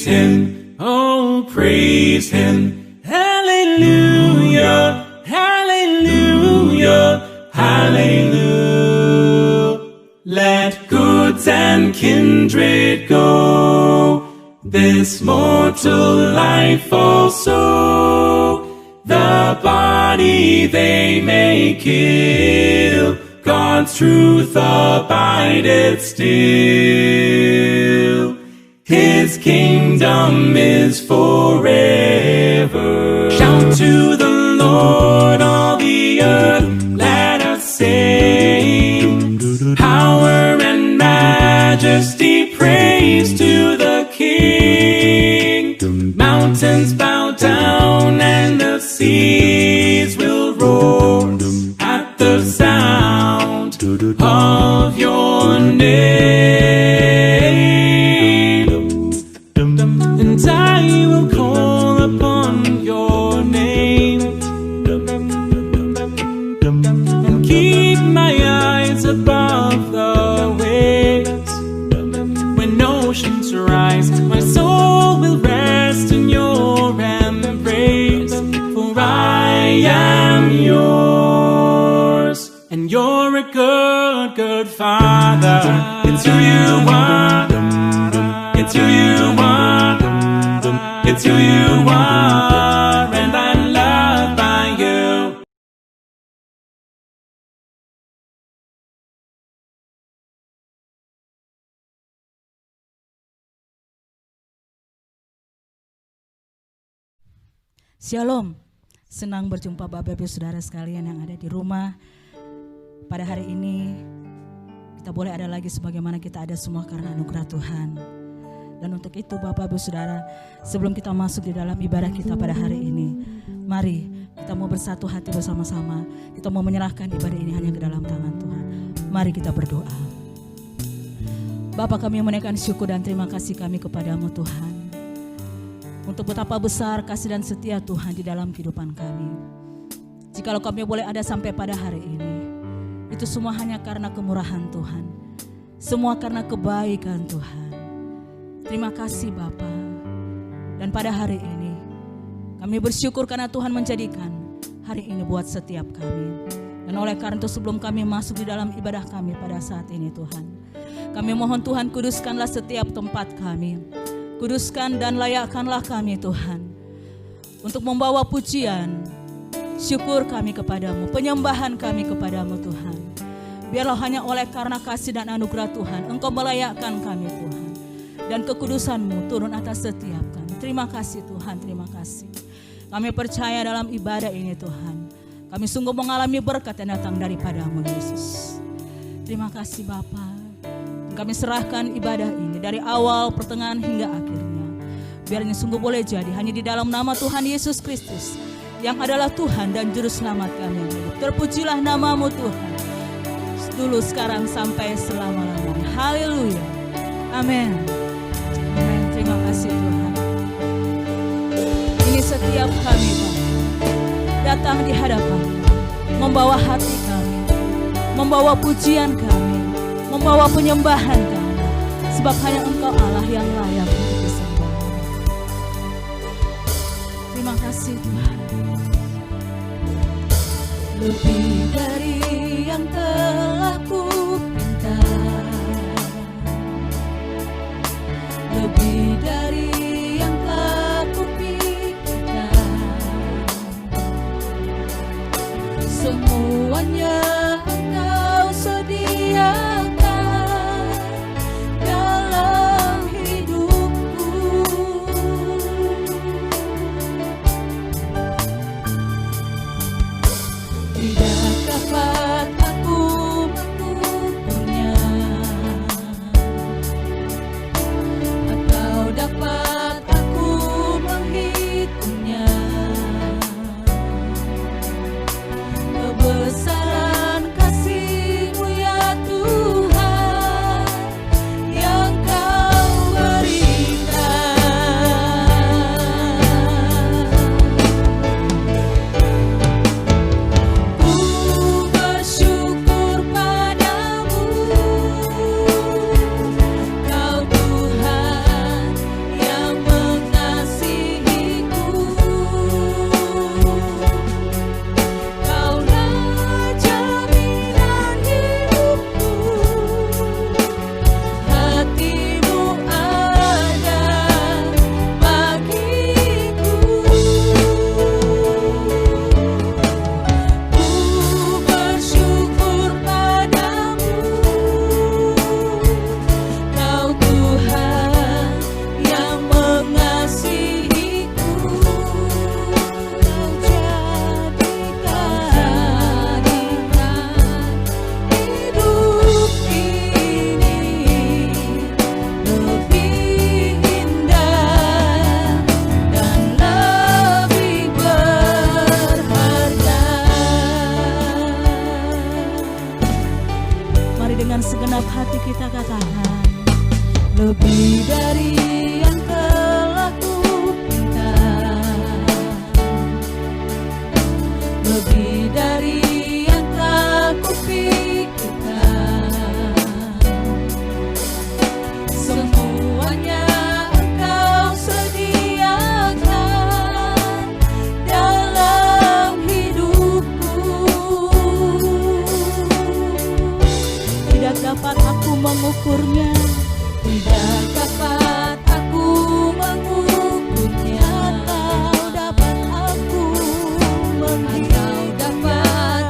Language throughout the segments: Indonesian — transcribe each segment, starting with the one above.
praise Him, oh praise Him. Hallelujah, hallelujah, hallelujah. Let goods and kindred go, this mortal life also. The body they may kill, God's truth abideth still. His kingdom is forever. Shout to the Lord, all the earth, let us sing. Power and majesty, praise to the King. Mountains bow down and the seas will roar at the sound of your name. And I will call upon your name and keep my eyes above the waves. When oceans rise, my soul will rest in your embrace. For I am yours, and you're a good, good Father. It's who you are. It's who you are. It's who you are, and I'm loved by you. Shalom, senang berjumpa Bapak Ibu Saudara sekalian yang ada di rumah. Pada hari ini kita boleh ada lagi sebagaimana kita ada semua karena anugerah Tuhan. Dan untuk itu Bapak Ibu Saudara, sebelum kita masuk di dalam ibadah kita pada hari ini, mari kita mau bersatu hati bersama-sama. Kita mau menyerahkan ibadah ini hanya ke dalam tangan Tuhan. Mari kita berdoa. Bapa, kami menaikkan syukur dan terima kasih kami kepadamu Tuhan, untuk betapa besar kasih dan setia Tuhan di dalam kehidupan kami. Jikalau kami boleh ada sampai pada hari ini, itu semua hanya karena kemurahan Tuhan, semua karena kebaikan Tuhan. Terima kasih Bapa. Dan pada hari ini kami bersyukur karena Tuhan menjadikan hari ini buat setiap kami. Dan oleh karena itu sebelum kami masuk di dalam ibadah kami pada saat ini Tuhan, kami mohon Tuhan kuduskanlah setiap tempat kami. Kuduskan dan layakkanlah kami Tuhan untuk membawa pujian, syukur kami kepadamu, penyembahan kami kepadamu Tuhan. Biarlah hanya oleh karena kasih dan anugerah Tuhan Engkau melayakkan kami Tuhan, dan kekudusan-Mu turun atas setiap kami. Terima kasih Tuhan, terima kasih. Kami percaya dalam ibadah ini Tuhan, kami sungguh mengalami berkat yang datang daripada-Mu Yesus. Terima kasih Bapa. Kami serahkan ibadah ini dari awal, pertengahan hingga akhirnya. Biar ini sungguh boleh jadi hanya di dalam nama Tuhan Yesus Kristus yang adalah Tuhan dan Juru Selamat kami. Terpujilah nama-Mu Tuhan, dulu, sekarang, sampai selama-lamanya. Haleluya. Amin. Amin. Terima kasih Tuhan. Ini setiap kami Bapa datang di hadapan, membawa hati kami, membawa pujian kami, membawa penyembahan kami, sebab hanya Engkau Allah yang layak untuk disembah. Terima kasih Tuhan. Lebih dari yang telah kupinta, lebih dari yang telah kupikirkan, semuanya Engkau sediakan dalam hidupku. Tidak dapat aku mengukurnya, atau dapat aku menghitungnya. Kebesaran kasih-Mu ya Tuhan yang Kau berikan. Ku dalam hati kita katakan, lebih dari yang telah kupikirkan, lebih dari yang tak kupikirkan. Semuanya Engkau sediakan dalam hidupku. Tidak dapat aku mengukurnya, tidak dapat aku mengukurnya. Atau dapat aku menghitungnya,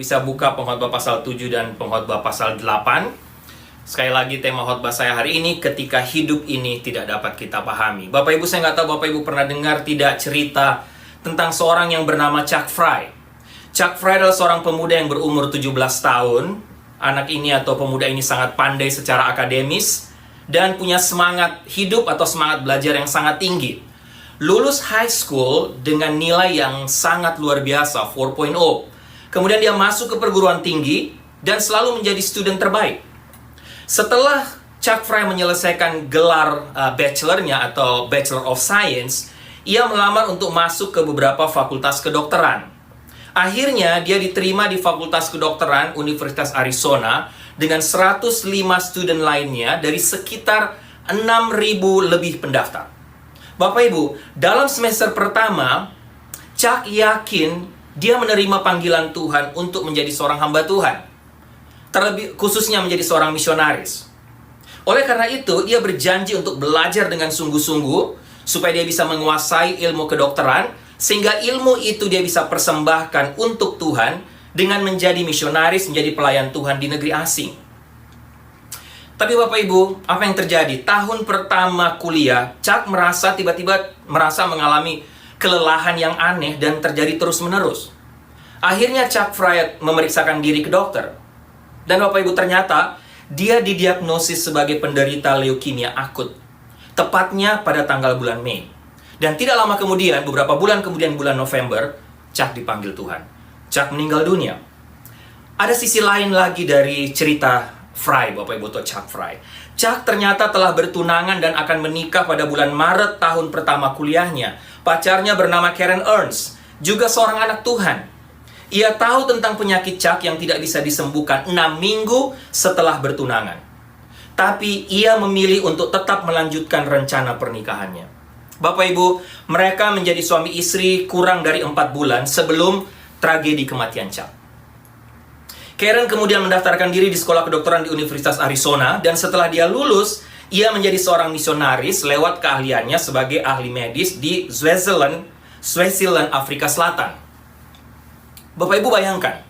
bisa buka pengkhotbah pasal 7 dan pengkhotbah pasal 8. Sekali lagi tema khotbah saya hari ini, ketika hidup ini tidak dapat kita pahami. Bapak Ibu, saya nggak tahu Bapak Ibu pernah dengar tidak cerita tentang seorang yang bernama Chuck Fry. Chuck Fry adalah seorang pemuda yang berumur 17 tahun. Anak ini atau pemuda ini sangat pandai secara akademis dan punya semangat hidup atau semangat belajar yang sangat tinggi. Lulus high school dengan nilai yang sangat luar biasa, 4.0. Kemudian dia masuk ke perguruan tinggi dan selalu menjadi student terbaik. Setelah Chuck Fry menyelesaikan gelar bachelornya atau Bachelor of Science, ia melamar untuk masuk ke beberapa fakultas kedokteran. Akhirnya dia diterima di Fakultas Kedokteran Universitas Arizona dengan 105 student lainnya dari sekitar 6.000 lebih pendaftar. Bapak Ibu, dalam semester pertama, Chuck yakin dia menerima panggilan Tuhan untuk menjadi seorang hamba Tuhan. Terlebih khususnya menjadi seorang misionaris. Oleh karena itu, dia berjanji untuk belajar dengan sungguh-sungguh supaya dia bisa menguasai ilmu kedokteran, sehingga ilmu itu dia bisa persembahkan untuk Tuhan dengan menjadi misionaris, menjadi pelayan Tuhan di negeri asing. Tapi Bapak Ibu, apa yang terjadi? Tahun pertama kuliah, Chuck tiba-tiba merasa mengalami kelelahan yang aneh dan terjadi terus-menerus. Akhirnya Chuck Fry memeriksakan diri ke dokter. Dan Bapak Ibu, ternyata dia didiagnosis sebagai penderita leukemia akut. Tepatnya pada tanggal bulan Mei. Dan tidak lama kemudian, beberapa bulan kemudian, bulan November, Chuck dipanggil Tuhan. Chuck meninggal dunia. Ada sisi lain lagi dari cerita Fry, Bapak Ibu, atau Chuck Fry. Chuck ternyata telah bertunangan dan akan menikah pada bulan Maret tahun pertama kuliahnya. Pacarnya bernama Karen Ernst, juga seorang anak Tuhan. Ia tahu tentang penyakit Chuck yang tidak bisa disembuhkan 6 minggu setelah bertunangan. Tapi ia memilih untuk tetap melanjutkan rencana pernikahannya. Bapak Ibu, mereka menjadi suami istri kurang dari 4 bulan sebelum tragedi kematian Chuck. Karen kemudian mendaftarkan diri di sekolah kedokteran di Universitas Arizona, dan setelah dia lulus, ia menjadi seorang misionaris lewat keahliannya sebagai ahli medis di Swaziland, Afrika Selatan. Bapak Ibu bayangkan,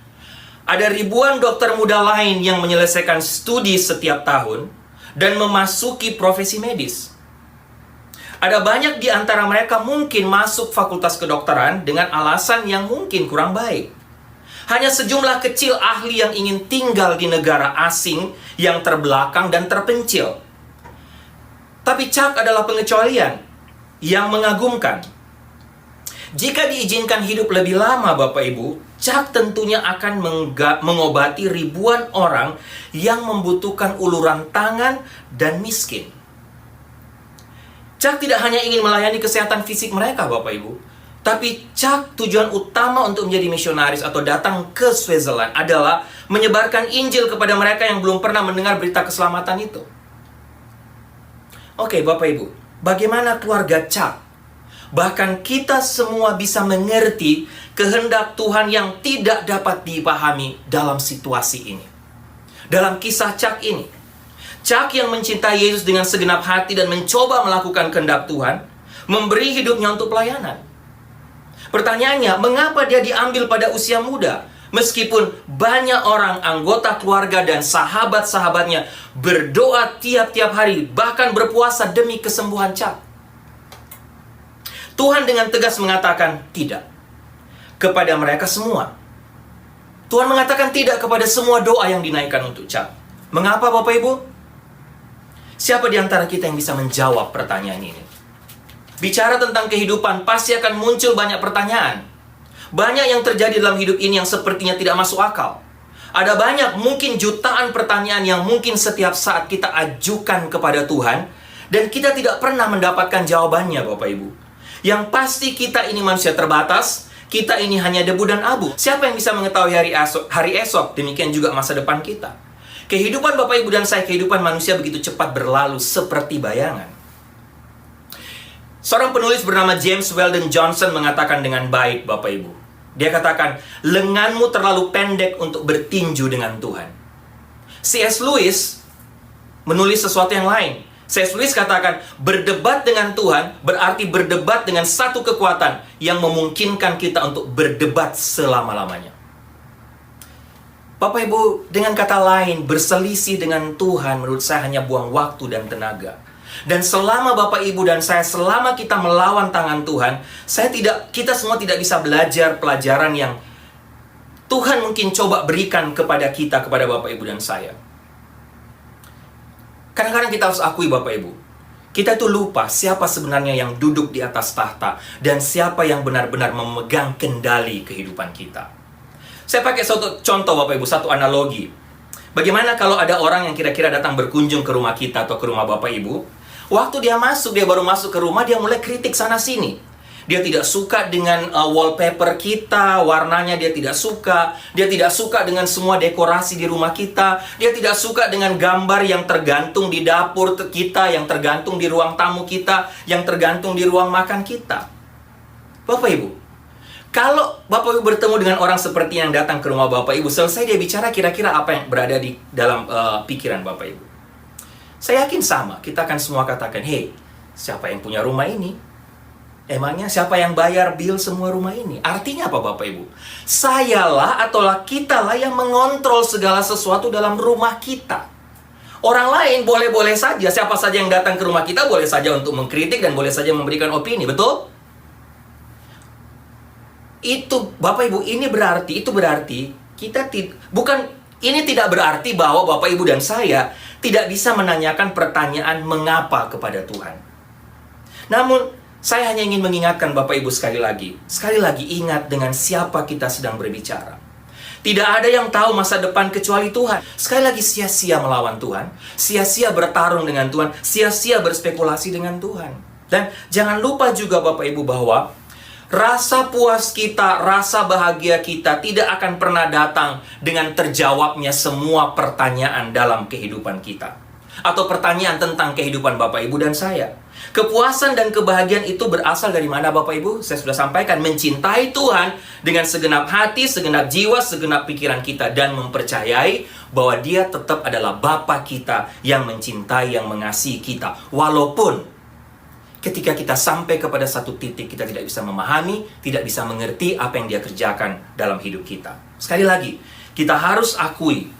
ada ribuan dokter muda lain yang menyelesaikan studi setiap tahun dan memasuki profesi medis. Ada banyak di antara mereka mungkin masuk fakultas kedokteran dengan alasan yang mungkin kurang baik. Hanya sejumlah kecil ahli yang ingin tinggal di negara asing yang terbelakang dan terpencil. Tapi Chuck adalah pengecualian yang mengagumkan. Jika diizinkan hidup lebih lama, Bapak Ibu, Chuck tentunya akan mengobati ribuan orang yang membutuhkan uluran tangan dan miskin. Chuck tidak hanya ingin melayani kesehatan fisik mereka, Bapak Ibu. Tapi Chuck tujuan utama untuk menjadi misionaris atau datang ke Swaziland adalah menyebarkan Injil kepada mereka yang belum pernah mendengar berita keselamatan itu. Oke, Bapak Ibu, bagaimana keluarga Chuck? Bahkan kita semua bisa mengerti kehendak Tuhan yang tidak dapat dipahami dalam situasi ini. Dalam kisah Chuck ini, Chuck yang mencintai Yesus dengan segenap hati dan mencoba melakukan kehendak Tuhan, memberi hidupnya untuk pelayanan. Pertanyaannya, mengapa dia diambil pada usia muda? Meskipun banyak orang, anggota keluarga dan sahabat-sahabatnya berdoa tiap-tiap hari, bahkan berpuasa demi kesembuhan Chuck. Tuhan dengan tegas mengatakan tidak kepada mereka semua. Tuhan mengatakan tidak kepada semua doa yang dinaikkan untuk Chuck. Mengapa, Bapak Ibu? Siapa di antara kita yang bisa menjawab pertanyaan ini? Bicara tentang kehidupan, pasti akan muncul banyak pertanyaan. Banyak yang terjadi dalam hidup ini yang sepertinya tidak masuk akal. Ada banyak, mungkin jutaan pertanyaan yang mungkin setiap saat kita ajukan kepada Tuhan, dan kita tidak pernah mendapatkan jawabannya, Bapak Ibu. Yang pasti kita ini manusia terbatas, kita ini hanya debu dan abu. Siapa yang bisa mengetahui hari esok? Demikian juga masa depan kita. Kehidupan Bapak Ibu dan saya, kehidupan manusia begitu cepat berlalu seperti bayangan. Seorang penulis bernama James Weldon Johnson mengatakan dengan baik, Bapak Ibu. Dia katakan, lenganmu terlalu pendek untuk bertinju dengan Tuhan. C.S. Lewis menulis sesuatu yang lain. C.S. Lewis katakan, berdebat dengan Tuhan berarti berdebat dengan satu kekuatan yang memungkinkan kita untuk berdebat selama-lamanya. Bapak Ibu, dengan kata lain, berselisih dengan Tuhan menurut saya hanya buang waktu dan tenaga. Dan selama Bapak Ibu dan saya, selama kita melawan tangan Tuhan, kita semua tidak bisa belajar pelajaran yang Tuhan mungkin coba berikan kepada kita, kepada Bapak Ibu dan saya. Kadang-kadang kita harus akui Bapak Ibu, kita itu lupa siapa sebenarnya yang duduk di atas tahta dan siapa yang benar-benar memegang kendali kehidupan kita. Saya pakai satu contoh Bapak Ibu, satu analogi. Bagaimana kalau ada orang yang kira-kira datang berkunjung ke rumah kita atau ke rumah Bapak Ibu, waktu dia baru masuk ke rumah, dia mulai kritik sana-sini. Dia tidak suka dengan wallpaper kita, warnanya dia tidak suka. Dia tidak suka dengan semua dekorasi di rumah kita. Dia tidak suka dengan gambar yang tergantung di dapur kita, yang tergantung di ruang tamu kita, yang tergantung di ruang makan kita. Bapak Ibu, kalau Bapak Ibu bertemu dengan orang seperti yang datang ke rumah Bapak Ibu, selesai dia bicara, kira-kira apa yang berada di dalam pikiran Bapak Ibu? Saya yakin sama, kita akan semua katakan, "Hei, siapa yang punya rumah ini? Emangnya siapa yang bayar bil semua rumah ini?" Artinya apa Bapak Ibu? Sayalah ataulah kitalah yang mengontrol segala sesuatu dalam rumah kita. Orang lain boleh-boleh saja, siapa saja yang datang ke rumah kita boleh saja untuk mengkritik dan boleh saja memberikan opini, betul? Itu Bapak Ibu, itu berarti ini tidak berarti bahwa Bapak Ibu dan saya tidak bisa menanyakan pertanyaan mengapa kepada Tuhan. Namun saya hanya ingin mengingatkan Bapak Ibu sekali lagi ingat dengan siapa kita sedang berbicara. Tidak ada yang tahu masa depan kecuali Tuhan. Sekali lagi, sia-sia melawan Tuhan, sia-sia bertarung dengan Tuhan, sia-sia berspekulasi dengan Tuhan. Dan jangan lupa juga Bapak Ibu bahwa rasa puas kita, rasa bahagia kita tidak akan pernah datang dengan terjawabnya semua pertanyaan dalam kehidupan kita. Atau pertanyaan tentang kehidupan Bapak Ibu dan saya. Kepuasan dan kebahagiaan itu berasal dari mana Bapak Ibu? Saya sudah sampaikan, mencintai Tuhan dengan segenap hati, segenap jiwa, segenap pikiran kita. Dan mempercayai bahwa Dia tetap adalah Bapa kita yang mencintai, yang mengasihi kita. Walaupun ketika kita sampai kepada satu titik, kita tidak bisa memahami, tidak bisa mengerti apa yang Dia kerjakan dalam hidup kita. Sekali lagi, kita harus akui,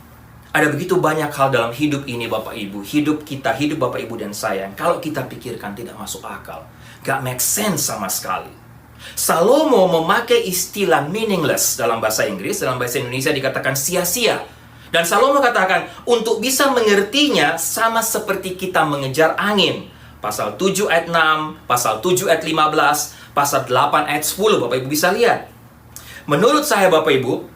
ada begitu banyak hal dalam hidup ini Bapak Ibu, hidup kita, hidup Bapak Ibu dan saya, kalau kita pikirkan tidak masuk akal, gak make sense sama sekali. Salomo memakai istilah meaningless dalam bahasa Inggris, dalam bahasa Indonesia dikatakan sia-sia. Dan Salomo katakan, untuk bisa mengertinya sama seperti kita mengejar angin. Pasal 7 ayat 6, pasal 7 ayat 15, pasal 8 ayat 10, Bapak Ibu bisa lihat. Menurut saya Bapak Ibu,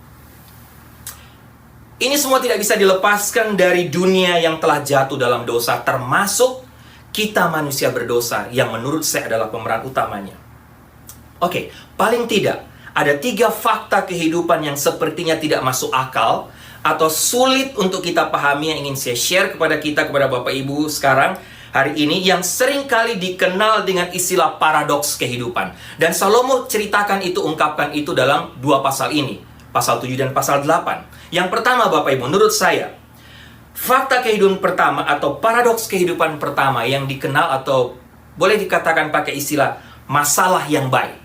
ini semua tidak bisa dilepaskan dari dunia yang telah jatuh dalam dosa, termasuk kita manusia berdosa yang menurut saya adalah pemeran utamanya. Oke, paling tidak ada 3 fakta kehidupan yang sepertinya tidak masuk akal atau sulit untuk kita pahami yang ingin saya share kepada kita, kepada Bapak Ibu sekarang hari ini, yang sering kali dikenal dengan istilah paradoks kehidupan. Dan Salomo ceritakan itu, ungkapkan itu dalam 2 pasal ini, pasal 7 dan pasal 8. Yang pertama Bapak Ibu, menurut saya fakta kehidupan pertama atau paradoks kehidupan pertama yang dikenal atau boleh dikatakan pakai istilah masalah yang baik.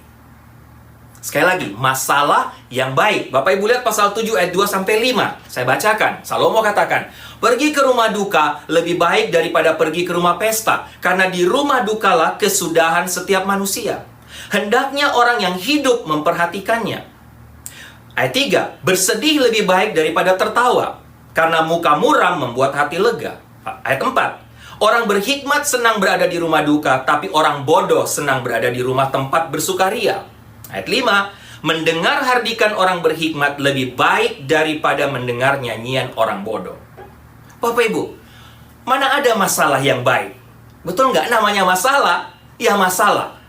Sekali lagi, masalah yang baik. Bapak Ibu lihat pasal 7 ayat 2-5. Saya bacakan. Salomo katakan, "Pergi ke rumah duka lebih baik daripada pergi ke rumah pesta, karena di rumah dukalah kesudahan setiap manusia. Hendaknya orang yang hidup memperhatikannya." Ayat 3, "Bersedih lebih baik daripada tertawa, karena muka muram membuat hati lega." Ayat 4, "Orang berhikmat senang berada di rumah duka, tapi orang bodoh senang berada di rumah tempat bersukaria." Ayat 5, "Mendengar hardikan orang berhikmat lebih baik daripada mendengar nyanyian orang bodoh." Bapak Ibu, mana ada masalah yang baik? Betul nggak namanya masalah? Ya masalah.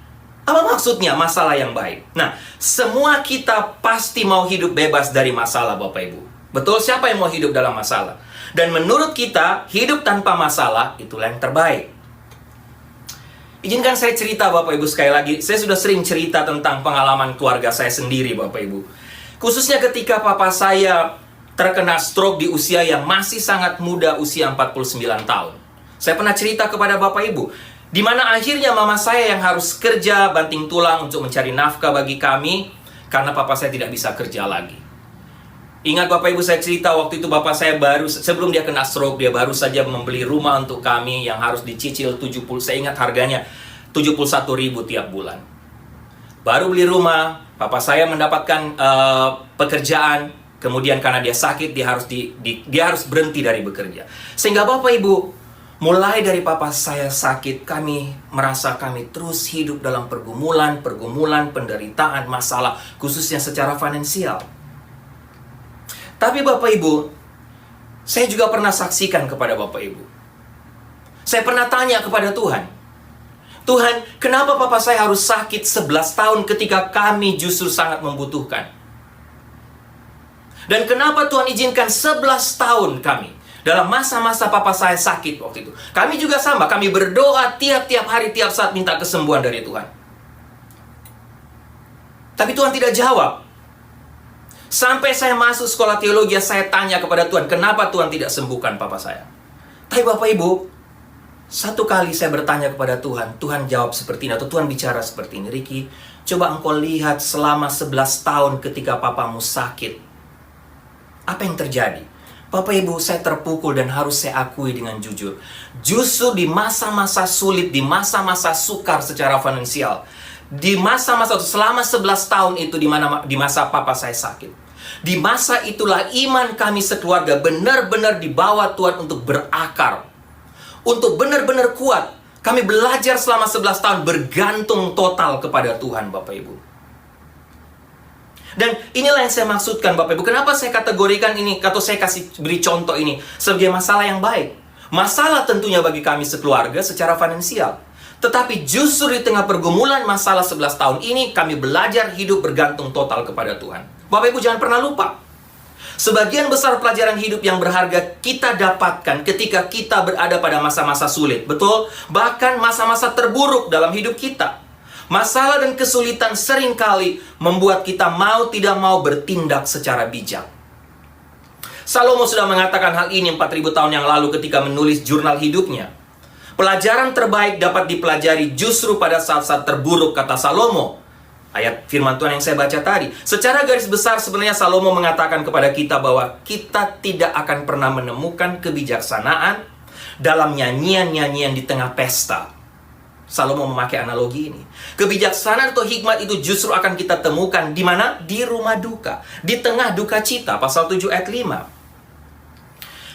Apa maksudnya masalah yang baik? Nah, semua kita pasti mau hidup bebas dari masalah Bapak Ibu. Betul, siapa yang mau hidup dalam masalah? Dan menurut kita, hidup tanpa masalah itulah yang terbaik. Izinkan saya cerita Bapak Ibu sekali lagi. Saya sudah sering cerita tentang pengalaman keluarga saya sendiri Bapak Ibu. Khususnya ketika papa saya terkena stroke di usia yang masih sangat muda, usia 49 tahun. Saya pernah cerita kepada Bapak Ibu, di mana akhirnya mama saya yang harus kerja banting tulang untuk mencari nafkah bagi kami, karena papa saya tidak bisa kerja lagi. Ingat Bapak Ibu, saya cerita waktu itu bapak saya sebelum dia kena stroke, dia baru saja membeli rumah untuk kami yang harus dicicil 70, saya ingat harganya 71.000 tiap bulan. Baru beli rumah, papa saya mendapatkan pekerjaan, kemudian karena dia sakit, dia harus berhenti dari bekerja. Sehingga Bapak Ibu, mulai dari papa saya sakit, kami merasa kami terus hidup dalam pergumulan, penderitaan, masalah, khususnya secara finansial. Tapi Bapak Ibu, saya juga pernah saksikan kepada Bapak Ibu. Saya pernah tanya kepada Tuhan, Tuhan, kenapa papa saya harus sakit 11 tahun ketika kami justru sangat membutuhkan? Dan kenapa Tuhan izinkan 11 tahun kami dalam masa-masa papa saya sakit waktu itu? Kami juga sama, kami berdoa tiap-tiap hari, tiap saat minta kesembuhan dari Tuhan. Tapi Tuhan tidak jawab. Sampai saya masuk sekolah teologi, saya tanya kepada Tuhan, kenapa Tuhan tidak sembuhkan papa saya? Tapi Bapak Ibu, satu kali saya bertanya kepada Tuhan, Tuhan jawab seperti ini, atau Tuhan bicara seperti ini, Ricky, coba engkau lihat selama 11 tahun ketika papamu sakit, apa yang terjadi? Bapak Ibu, saya terpukul dan harus saya akui dengan jujur. Justru di masa-masa sulit, di masa-masa sukar secara finansial, di masa-masa selama 11 tahun itu di masa papa saya sakit, di masa itulah iman kami sekeluarga benar-benar dibawa Tuhan untuk berakar, untuk benar-benar kuat. Kami belajar selama 11 tahun bergantung total kepada Tuhan, Bapak Ibu. Dan inilah yang saya maksudkan, Bapak Ibu. Kenapa saya kategorikan ini, atau saya beri contoh ini sebagai masalah yang baik. Masalah tentunya bagi kami sekeluarga secara finansial. Tetapi justru di tengah pergumulan masalah 11 tahun ini, kami belajar hidup bergantung total kepada Tuhan. Bapak Ibu jangan pernah lupa, sebagian besar pelajaran hidup yang berharga kita dapatkan ketika kita berada pada masa-masa sulit. Betul? Bahkan masa-masa terburuk dalam hidup kita. Masalah dan kesulitan seringkali membuat kita mau tidak mau bertindak secara bijak. Salomo sudah mengatakan hal ini 4.000 tahun yang lalu ketika menulis jurnal hidupnya. Pelajaran terbaik dapat dipelajari justru pada saat-saat terburuk, kata Salomo. Ayat firman Tuhan yang saya baca tadi. Secara garis besar sebenarnya Salomo mengatakan kepada kita bahwa kita tidak akan pernah menemukan kebijaksanaan dalam nyanyian-nyanyian di tengah pesta. Salomo memakai analogi ini. Kebijaksanaan atau hikmat itu justru akan kita temukan di mana? Di rumah duka, di tengah duka cita. Pasal 7 ayat 5.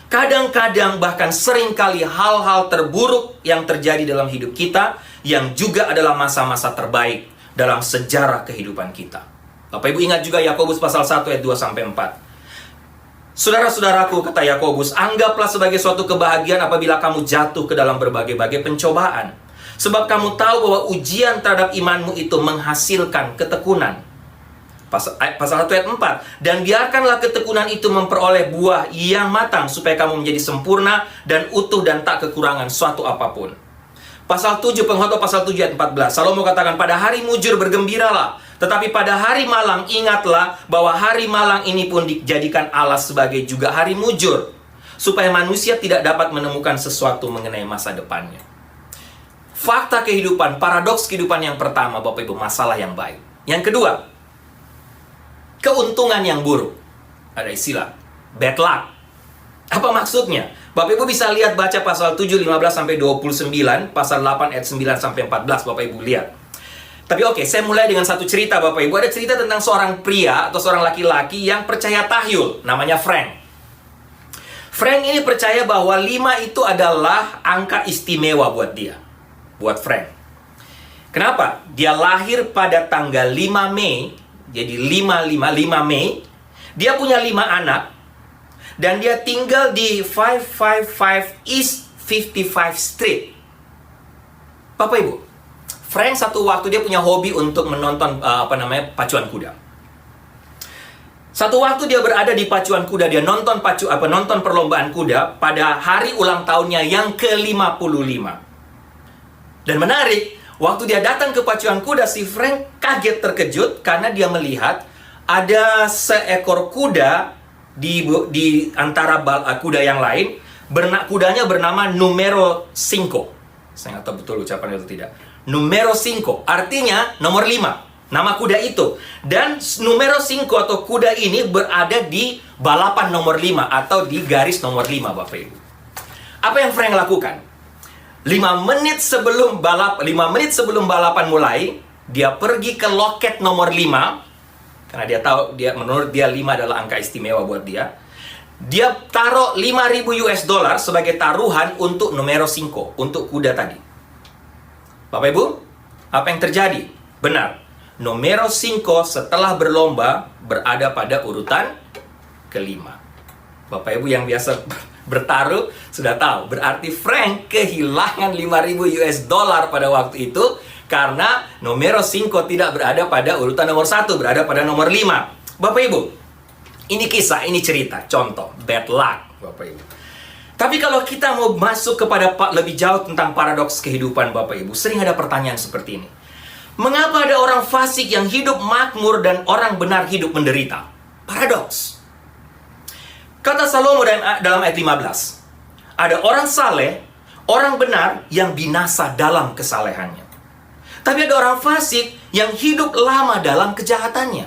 Kadang-kadang bahkan seringkali hal-hal terburuk yang terjadi dalam hidup kita yang juga adalah masa-masa terbaik dalam sejarah kehidupan kita. Bapak Ibu ingat juga Yakobus pasal 1 ayat 2-4. Saudara-saudaraku, kata Yakobus, anggaplah sebagai suatu kebahagiaan apabila kamu jatuh ke dalam berbagai-bagai pencobaan. Sebab kamu tahu bahwa ujian terhadap imanmu itu menghasilkan ketekunan. Pasal 1 ayat 4. Dan biarkanlah ketekunan itu memperoleh buah yang matang, supaya kamu menjadi sempurna dan utuh dan tak kekurangan suatu apapun. Pasal 7, pengkhotbah pasal 7 ayat 14. Salomo katakan, pada hari mujur bergembiralah, tetapi pada hari malang ingatlah bahwa hari malang ini pun dijadikan Allah sebagai juga hari mujur, supaya manusia tidak dapat menemukan sesuatu mengenai masa depannya. Fakta kehidupan, paradoks kehidupan yang pertama, Bapak Ibu, masalah yang baik. Yang kedua, keuntungan yang buruk. Ada istilah bad luck. Apa maksudnya? Bapak Ibu bisa lihat, baca pasal 7, 15-29, pasal 8 ayat 9-14, Bapak Ibu lihat. Tapi oke, saya mulai dengan satu cerita, Bapak Ibu. Ada cerita tentang seorang pria atau seorang laki-laki yang percaya tahyul, namanya Frank. Frank ini percaya bahwa 5 itu adalah angka istimewa buat dia, buat Frank. Kenapa? Dia lahir pada tanggal 5 Mei, jadi 5 Mei. Dia punya 5 anak. Dan dia tinggal di 555 East 55 Street. Bapak Ibu, Frank satu waktu dia punya hobi untuk menonton pacuan kuda. Satu waktu dia berada di pacuan kuda, dia nonton perlombaan kuda pada hari ulang tahunnya yang ke-55. Dan menarik, waktu dia datang ke pacuan kuda, si Frank kaget terkejut karena dia melihat ada seekor kuda di antara kuda yang lain. Kudanya bernama Numero 5. Saya nggak tahu betul ucapannya atau tidak. Numero 5 artinya nomor 5. Nama kuda itu. Dan numero 5 atau kuda ini berada di balapan nomor 5 atau di garis nomor 5, Bapak Ibu. Apa yang Frank lakukan? 5 menit sebelum balapan mulai, dia pergi ke loket nomor 5 karena dia tahu menurut dia 5 adalah angka istimewa buat dia. Dia taruh 5.000 US dollar sebagai taruhan untuk numero 5, untuk kuda tadi. Bapak Ibu, apa yang terjadi? Benar, numero 5 setelah berlomba berada pada urutan kelima. Bapak Ibu yang biasa bertaruh sudah tahu, berarti Frank kehilangan 5.000 US dollar pada waktu itu karena numero 5 tidak berada pada urutan nomor 1, berada pada nomor 5. Bapak Ibu, ini kisah, ini cerita, contoh, bad luck, Bapak Ibu. Tapi kalau kita mau masuk kepada lebih jauh tentang paradoks kehidupan, Bapak Ibu, sering ada pertanyaan seperti ini. Mengapa ada orang fasik yang hidup makmur dan orang benar hidup menderita? Paradoks. Kata Salomo dalam ayat 15, ada orang saleh, orang benar yang binasa dalam kesalehannya. Tapi ada orang fasik yang hidup lama dalam kejahatannya.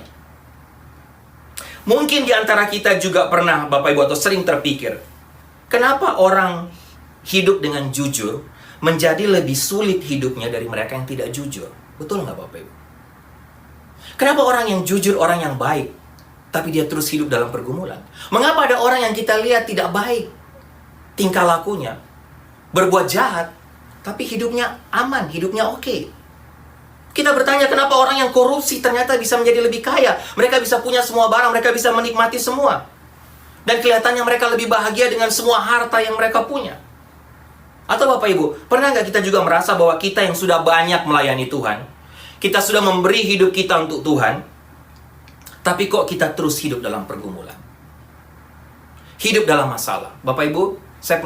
Mungkin di antara kita juga pernah, Bapak Ibu, atau sering terpikir, kenapa orang hidup dengan jujur menjadi lebih sulit hidupnya dari mereka yang tidak jujur? Betul nggak, Bapak Ibu? Kenapa orang yang jujur, orang yang baik, tapi dia terus hidup dalam pergumulan? Mengapa ada orang yang kita lihat tidak baik tingkah lakunya, berbuat jahat, tapi hidupnya aman, hidupnya oke? Kita bertanya, kenapa orang yang korupsi ternyata bisa menjadi lebih kaya? Mereka bisa punya semua barang, mereka bisa menikmati semua. Dan kelihatannya mereka lebih bahagia dengan semua harta yang mereka punya. Atau Bapak Ibu, pernah nggak kita juga merasa bahwa kita yang sudah banyak melayani Tuhan, kita sudah memberi hidup kita untuk Tuhan, tapi kok kita terus hidup dalam pergumulan? Hidup dalam masalah. Bapak Ibu, saya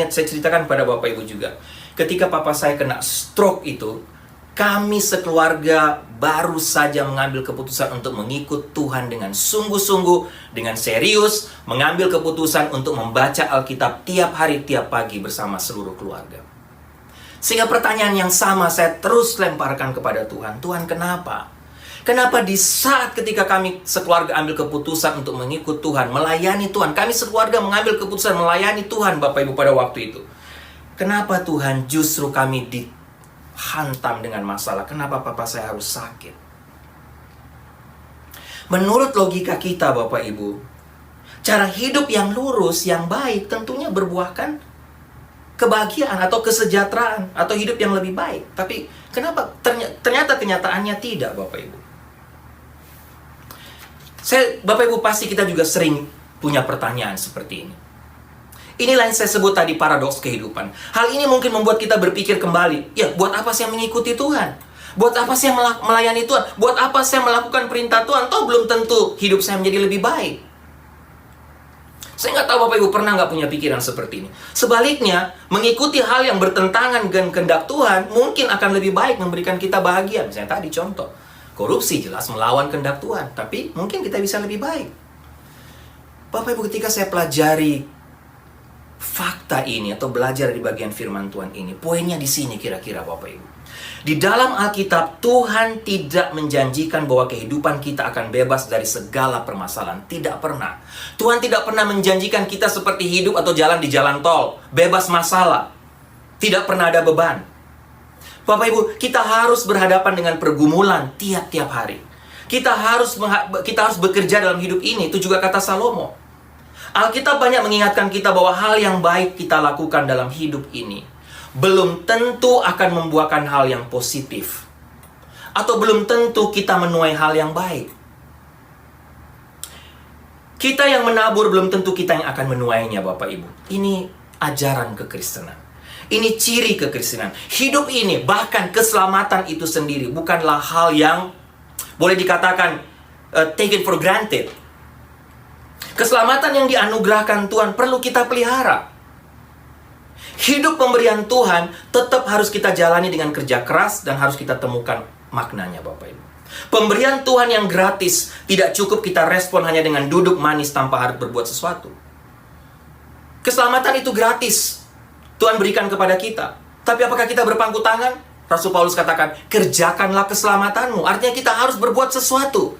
ceritakan pada Bapak Ibu juga. Ketika papa saya kena stroke itu, kami sekeluarga baru saja mengambil keputusan untuk mengikut Tuhan dengan sungguh-sungguh, dengan serius, mengambil keputusan untuk membaca Alkitab tiap hari, tiap pagi bersama seluruh keluarga. Sehingga pertanyaan yang sama saya terus lemparkan kepada Tuhan. Tuhan, kenapa? Kenapa di saat ketika kami sekeluarga ambil keputusan untuk mengikut Tuhan, melayani Tuhan, kami sekeluarga mengambil keputusan melayani Tuhan, Bapak Ibu, pada waktu itu. Kenapa Tuhan justru kami hantam dengan masalah? Kenapa papa saya harus sakit? Menurut logika kita, Bapak Ibu, cara hidup yang lurus, yang baik, tentunya berbuahkan kebahagiaan atau kesejahteraan atau hidup yang lebih baik. Tapi kenapa ternyata kenyataannya tidak, Bapak Ibu? Bapak Ibu, pasti kita juga sering punya pertanyaan seperti ini. Inilah yang saya sebut tadi paradoks kehidupan. Hal ini mungkin membuat kita berpikir kembali, ya, buat apa saya mengikuti Tuhan? Buat apa saya melayani Tuhan? Buat apa saya melakukan perintah Tuhan? Toh belum tentu hidup saya menjadi lebih baik. Saya nggak tahu Bapak Ibu pernah nggak punya pikiran seperti ini. Sebaliknya, mengikuti hal yang bertentangan dengan kehendak Tuhan mungkin akan lebih baik, memberikan kita bahagia. Misalnya tadi contoh, korupsi jelas melawan kehendak Tuhan, tapi mungkin kita bisa lebih baik. Bapak Ibu, ketika saya pelajari fakta ini atau belajar di bagian firman Tuhan ini, poinnya di sini kira-kira, Bapak Ibu. Di dalam Alkitab, Tuhan tidak menjanjikan bahwa kehidupan kita akan bebas dari segala permasalahan. Tidak pernah. Tuhan tidak pernah menjanjikan kita seperti hidup atau jalan di jalan tol, bebas masalah. Tidak pernah ada beban. Bapak Ibu, kita harus berhadapan dengan pergumulan tiap-tiap hari. Kita harus bekerja dalam hidup ini. Itu juga kata Salomo. Alkitab banyak mengingatkan kita bahwa hal yang baik kita lakukan dalam hidup ini belum tentu akan membuahkan hal yang positif, atau belum tentu kita menuai hal yang baik. Kita yang menabur belum tentu kita yang akan menuainya, Bapak Ibu. Ini ajaran kekristenan. Ini ciri kekristenan. Hidup ini, bahkan keselamatan itu sendiri, bukanlah hal yang boleh dikatakan taken for granted. Keselamatan yang dianugerahkan Tuhan perlu kita pelihara. Hidup pemberian Tuhan tetap harus kita jalani dengan kerja keras dan harus kita temukan maknanya, Bapak Ibu. Pemberian Tuhan yang gratis tidak cukup kita respon hanya dengan duduk manis tanpa harus berbuat sesuatu. Keselamatan itu gratis, Tuhan berikan kepada kita. Tapi apakah kita berpangku tangan? Rasul Paulus katakan, kerjakanlah keselamatanmu. Artinya kita harus berbuat sesuatu.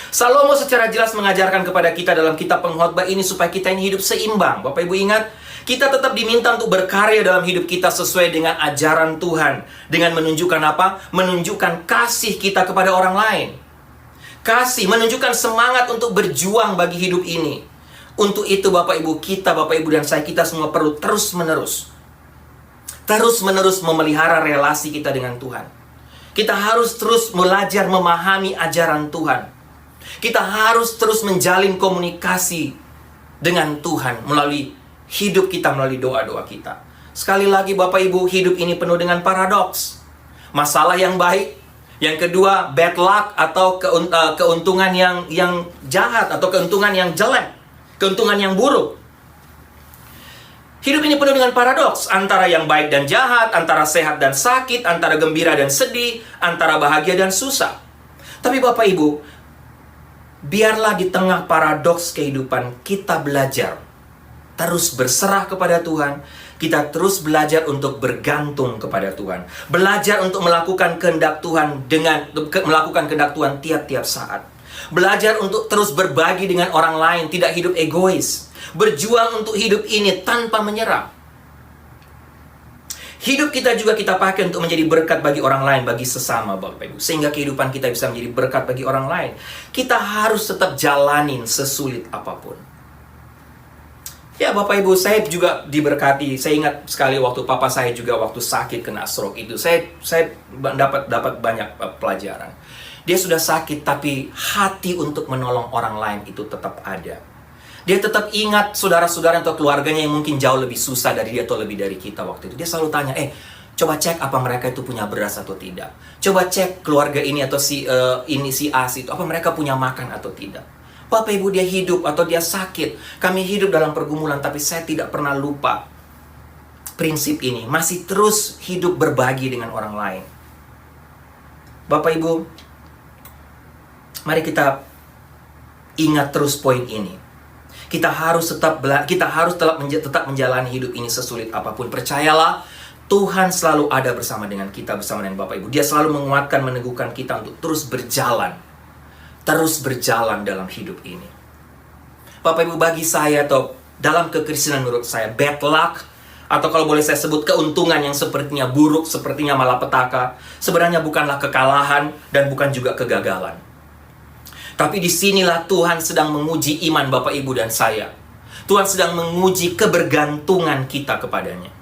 Salomo secara jelas mengajarkan kepada kita dalam kitab pengkhotbah ini supaya kita ini hidup seimbang. Bapak Ibu ingat, kita tetap diminta untuk berkarya dalam hidup kita sesuai dengan ajaran Tuhan. Dengan menunjukkan apa? Menunjukkan kasih kita kepada orang lain. Kasih, menunjukkan semangat untuk berjuang bagi hidup ini. Untuk itu Bapak Ibu, Bapak Ibu dan saya, kita semua perlu terus-menerus memelihara relasi kita dengan Tuhan. Kita harus terus belajar memahami ajaran Tuhan. Kita harus terus menjalin komunikasi dengan Tuhan melalui hidup kita, melalui doa-doa kita. Sekali lagi Bapak Ibu, hidup ini penuh dengan paradoks. Masalah yang baik, yang kedua bad luck atau keuntungan yang jahat atau keuntungan yang jelek, keuntungan yang buruk. Hidup ini penuh dengan paradoks, antara yang baik dan jahat, antara sehat dan sakit, antara gembira dan sedih, antara bahagia dan susah. Tapi Bapak Ibu, biarlah di tengah paradoks kehidupan kita belajar terus berserah kepada Tuhan. Kita terus belajar untuk bergantung kepada Tuhan. Belajar untuk melakukan kehendak Tuhan tiap-tiap saat. Belajar untuk terus berbagi dengan orang lain, tidak hidup egois. Berjuang untuk hidup ini tanpa menyerah. Hidup kita juga kita pakai untuk menjadi berkat bagi orang lain, bagi sesama Bapak Ibu. Sehingga kehidupan kita bisa menjadi berkat bagi orang lain. Kita harus tetap jalanin sesulit apapun. Ya Bapak Ibu, saya juga diberkati. Saya ingat sekali waktu papa saya juga waktu sakit kena stroke itu. Saya dapat banyak pelajaran. Dia sudah sakit tapi hati untuk menolong orang lain itu tetap ada. Dia tetap ingat saudara-saudara atau keluarganya yang mungkin jauh lebih susah dari dia atau lebih dari kita waktu itu. Dia selalu tanya, coba cek apa mereka itu punya beras atau tidak. Coba cek keluarga ini atau si A itu, apa mereka punya makan atau tidak. Bapak Ibu, dia hidup atau dia sakit. Kami hidup dalam pergumulan, tapi saya tidak pernah lupa prinsip ini. Masih terus hidup berbagi dengan orang lain. Bapak Ibu, mari kita ingat terus poin ini. Kita harus tetap menjalani hidup ini sesulit apapun. Percayalah, Tuhan selalu ada bersama dengan kita, bersama dengan Bapak Ibu. Dia selalu menguatkan, meneguhkan kita untuk terus berjalan dalam hidup ini. Bapak Ibu, bagi saya atau dalam kekristenan menurut saya, bad luck atau kalau boleh saya sebut keuntungan yang sepertinya buruk, sepertinya malapetaka, sebenarnya bukanlah kekalahan dan bukan juga kegagalan. Tapi disinilah Tuhan sedang menguji iman Bapak Ibu dan saya. Tuhan sedang menguji kebergantungan kita kepadanya.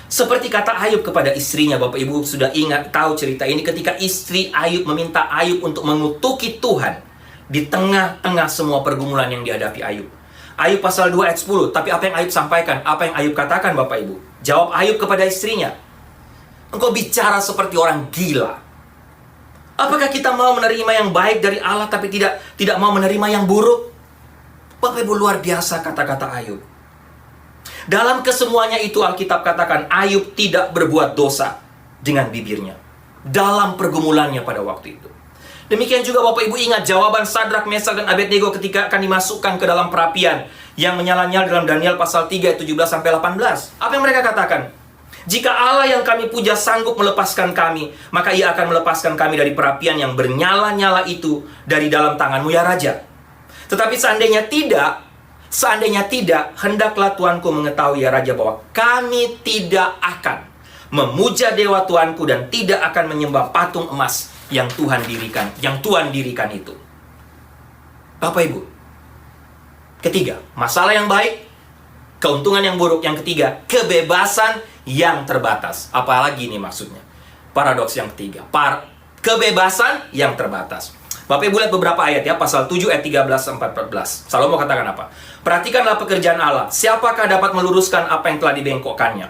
Seperti kata Ayub kepada istrinya, Bapak Ibu sudah tahu cerita ini ketika istri Ayub meminta Ayub untuk mengutuki Tuhan di tengah-tengah semua pergumulan yang dihadapi Ayub. Ayub pasal 2 ayat 10, tapi apa yang Ayub sampaikan? Apa yang Ayub katakan Bapak Ibu? Jawab Ayub kepada istrinya, engkau bicara seperti orang gila. Apakah kita mau menerima yang baik dari Allah tapi tidak mau menerima yang buruk? Bapak Ibu, luar biasa kata-kata Ayub. Dalam kesemuanya itu Alkitab katakan Ayub tidak berbuat dosa dengan bibirnya dalam pergumulannya pada waktu itu. Demikian juga Bapak Ibu ingat jawaban Sadrak, Mesak dan Abednego ketika akan dimasukkan ke dalam perapian yang menyala-nyala dalam Daniel pasal 3 ayat 17-18. Apa yang mereka katakan? Jika Allah yang kami puja sanggup melepaskan kami, maka ia akan melepaskan kami dari perapian yang bernyala-nyala itu dari dalam tanganmu ya Raja. Tetapi seandainya tidak, hendaklah Tuanku mengetahui ya Raja bahwa kami tidak akan memuja dewa Tuanku dan tidak akan menyembah patung emas yang Tuhan dirikan itu. Bapak Ibu, ketiga, masalah yang baik, keuntungan yang buruk. Yang ketiga, kebebasan yang terbatas. Apalagi ini maksudnya? Paradoks yang ketiga, kebebasan yang terbatas. Bapak Ibu lihat beberapa ayat ya, pasal 7 ayat 13-14. Salomo katakan apa? Perhatikanlah pekerjaan Allah. Siapakah dapat meluruskan apa yang telah dibengkokkannya?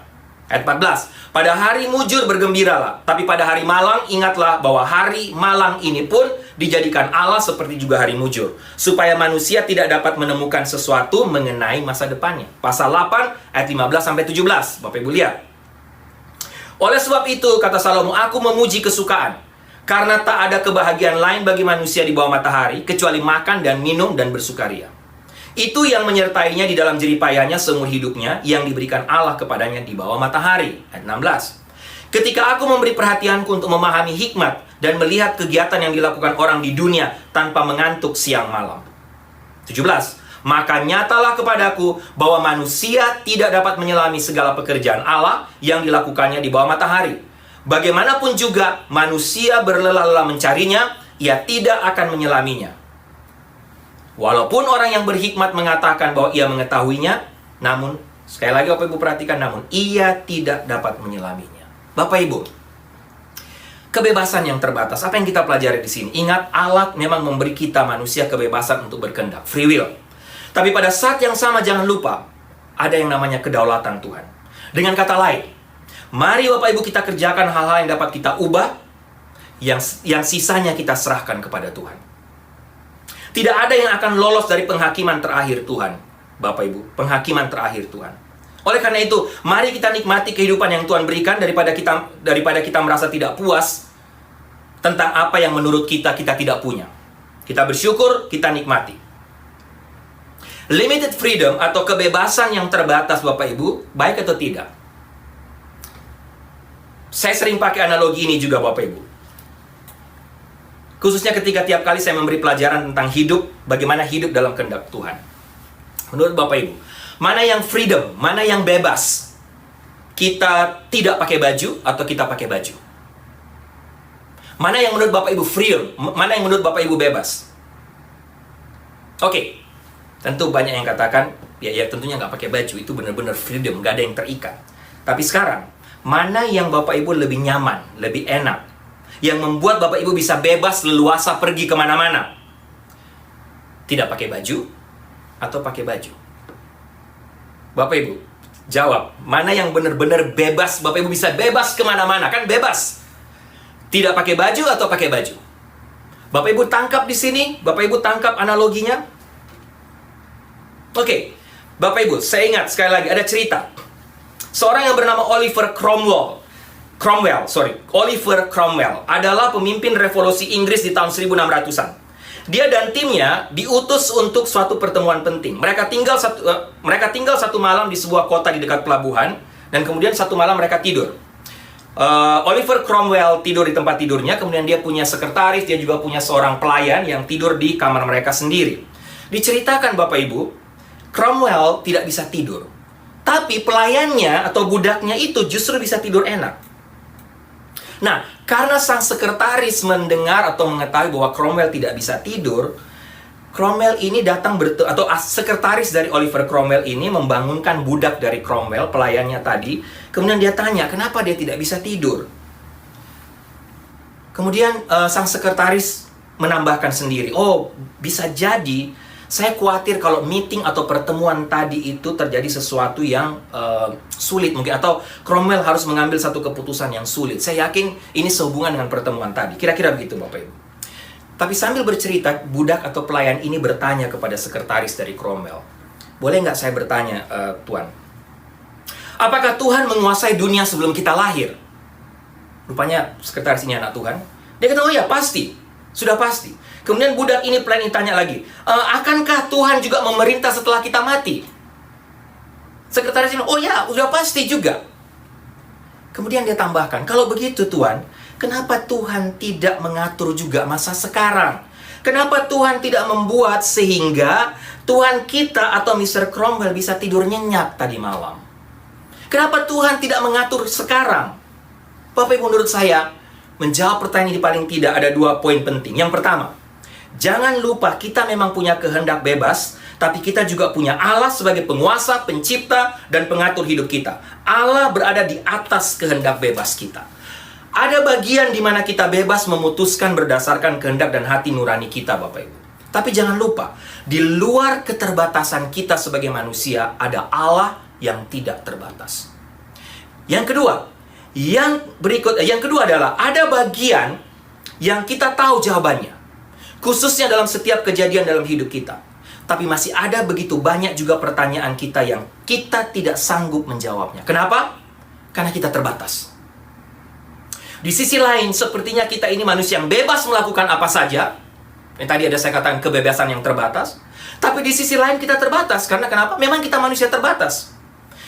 Ayat 14. Pada hari mujur bergembiralah, tapi pada hari malang ingatlah bahwa hari malang ini pun dijadikan Allah seperti juga hari mujur, supaya manusia tidak dapat menemukan sesuatu mengenai masa depannya. Pasal 8 ayat 15-17. Bapak Ibu lihat. Oleh sebab itu, kata Salomo, aku memuji kesukaan, karena tak ada kebahagiaan lain bagi manusia di bawah matahari, kecuali makan dan minum dan bersukaria. Itu yang menyertainya di dalam jeripayahnya seumur hidupnya, yang diberikan Allah kepadanya di bawah matahari. Ayat 16. Ketika aku memberi perhatianku untuk memahami hikmat dan melihat kegiatan yang dilakukan orang di dunia tanpa mengantuk siang malam. 17. Maka nyatalah kepadaku bahwa manusia tidak dapat menyelami segala pekerjaan Allah yang dilakukannya di bawah matahari. Bagaimanapun juga manusia berlelah-lelah mencarinya, ia tidak akan menyelaminya. Walaupun orang yang berhikmat mengatakan bahwa ia mengetahuinya, namun, sekali lagi Bapak Ibu perhatikan, namun ia tidak dapat menyelaminya. Bapak Ibu, kebebasan yang terbatas, apa yang kita pelajari di sini? Ingat, Allah memang memberi kita manusia kebebasan untuk berkehendak, free will. Tapi pada saat yang sama jangan lupa, ada yang namanya kedaulatan Tuhan. Dengan kata lain, mari Bapak Ibu kita kerjakan hal-hal yang dapat kita ubah, yang sisanya kita serahkan kepada Tuhan. Tidak ada yang akan lolos dari penghakiman terakhir Tuhan, Bapak Ibu, penghakiman terakhir Tuhan. Oleh karena itu, mari kita nikmati kehidupan yang Tuhan berikan daripada kita merasa tidak puas tentang apa yang menurut kita tidak punya. Kita bersyukur, kita nikmati. Limited freedom atau kebebasan yang terbatas, Bapak Ibu, baik atau tidak? Saya sering pakai analogi ini juga, Bapak Ibu. Khususnya ketika tiap kali saya memberi pelajaran tentang hidup, bagaimana hidup dalam kehendak Tuhan. Menurut Bapak Ibu, mana yang freedom, mana yang bebas? Kita tidak pakai baju atau kita pakai baju? Mana yang menurut Bapak Ibu freedom, mana yang menurut Bapak Ibu bebas? Oke, tentu banyak yang katakan, ya tentunya nggak pakai baju, itu benar-benar freedom, nggak ada yang terikat. Tapi sekarang, mana yang Bapak Ibu lebih nyaman, lebih enak? Yang membuat Bapak Ibu bisa bebas leluasa pergi kemana-mana? Tidak pakai baju atau pakai baju? Bapak Ibu, jawab. Mana yang benar-benar bebas? Bapak Ibu bisa bebas kemana-mana, kan bebas. Tidak pakai baju atau pakai baju? Bapak Ibu tangkap di sini? Bapak Ibu tangkap analoginya? Oke, Bapak Ibu, saya ingat sekali lagi ada cerita. Seorang yang bernama Oliver Cromwell adalah pemimpin revolusi Inggris di tahun 1600-an. Dia dan timnya diutus untuk suatu pertemuan penting. Mereka tinggal satu malam di sebuah kota di dekat pelabuhan, dan kemudian satu malam mereka tidur. Oliver Cromwell tidur di tempat tidurnya, kemudian dia punya sekretaris, dia juga punya seorang pelayan yang tidur di kamar mereka sendiri. Diceritakan Bapak Ibu, Cromwell tidak bisa tidur, tapi pelayannya atau budaknya itu justru bisa tidur enak. Nah, karena sang sekretaris mendengar atau mengetahui bahwa Cromwell tidak bisa tidur, Cromwell ini sekretaris dari Oliver Cromwell ini membangunkan budak dari Cromwell, pelayannya tadi. Kemudian dia tanya, kenapa dia tidak bisa tidur? Kemudian sang sekretaris menambahkan sendiri, oh, bisa jadi saya khawatir kalau meeting atau pertemuan tadi itu terjadi sesuatu yang sulit mungkin, atau Cromwell harus mengambil satu keputusan yang sulit. Saya yakin ini sehubungan dengan pertemuan tadi. Kira-kira begitu Bapak Ibu. Tapi sambil bercerita, budak atau pelayan ini bertanya kepada sekretaris dari Cromwell, boleh nggak saya bertanya, Tuan? Apakah Tuhan menguasai dunia sebelum kita lahir? Rupanya sekretaris ini anak Tuhan. Dia kata, oh ya pasti, sudah pasti. Kemudian budak ini pelayan tanya lagi, akankah Tuhan juga memerintah setelah kita mati? Sekretaris ini, oh ya, sudah pasti juga. Kemudian dia tambahkan, kalau begitu Tuhan, kenapa Tuhan tidak mengatur juga masa sekarang? Kenapa Tuhan tidak membuat sehingga Tuhan kita atau Mr. Cromwell bisa tidur nyenyak tadi malam? Kenapa Tuhan tidak mengatur sekarang? Bapak Ibu, menurut saya, menjawab pertanyaan ini paling tidak ada 2 poin penting. Yang pertama, jangan lupa kita memang punya kehendak bebas, tapi kita juga punya Allah sebagai penguasa, pencipta, dan pengatur hidup kita. Allah berada di atas kehendak bebas kita. Ada bagian di mana kita bebas memutuskan berdasarkan kehendak dan hati nurani kita, Bapak Ibu. Tapi jangan lupa, di luar keterbatasan kita sebagai manusia, ada Allah yang tidak terbatas. Yang kedua adalah ada bagian yang kita tahu jawabannya, khususnya dalam setiap kejadian dalam hidup kita. Tapi masih ada begitu banyak juga pertanyaan kita yang kita tidak sanggup menjawabnya. Kenapa? Karena kita terbatas. Di sisi lain, sepertinya kita ini manusia yang bebas melakukan apa saja. Yang tadi ada saya katakan kebebasan yang terbatas. Tapi di sisi lain kita terbatas. Karena kenapa? Memang kita manusia terbatas.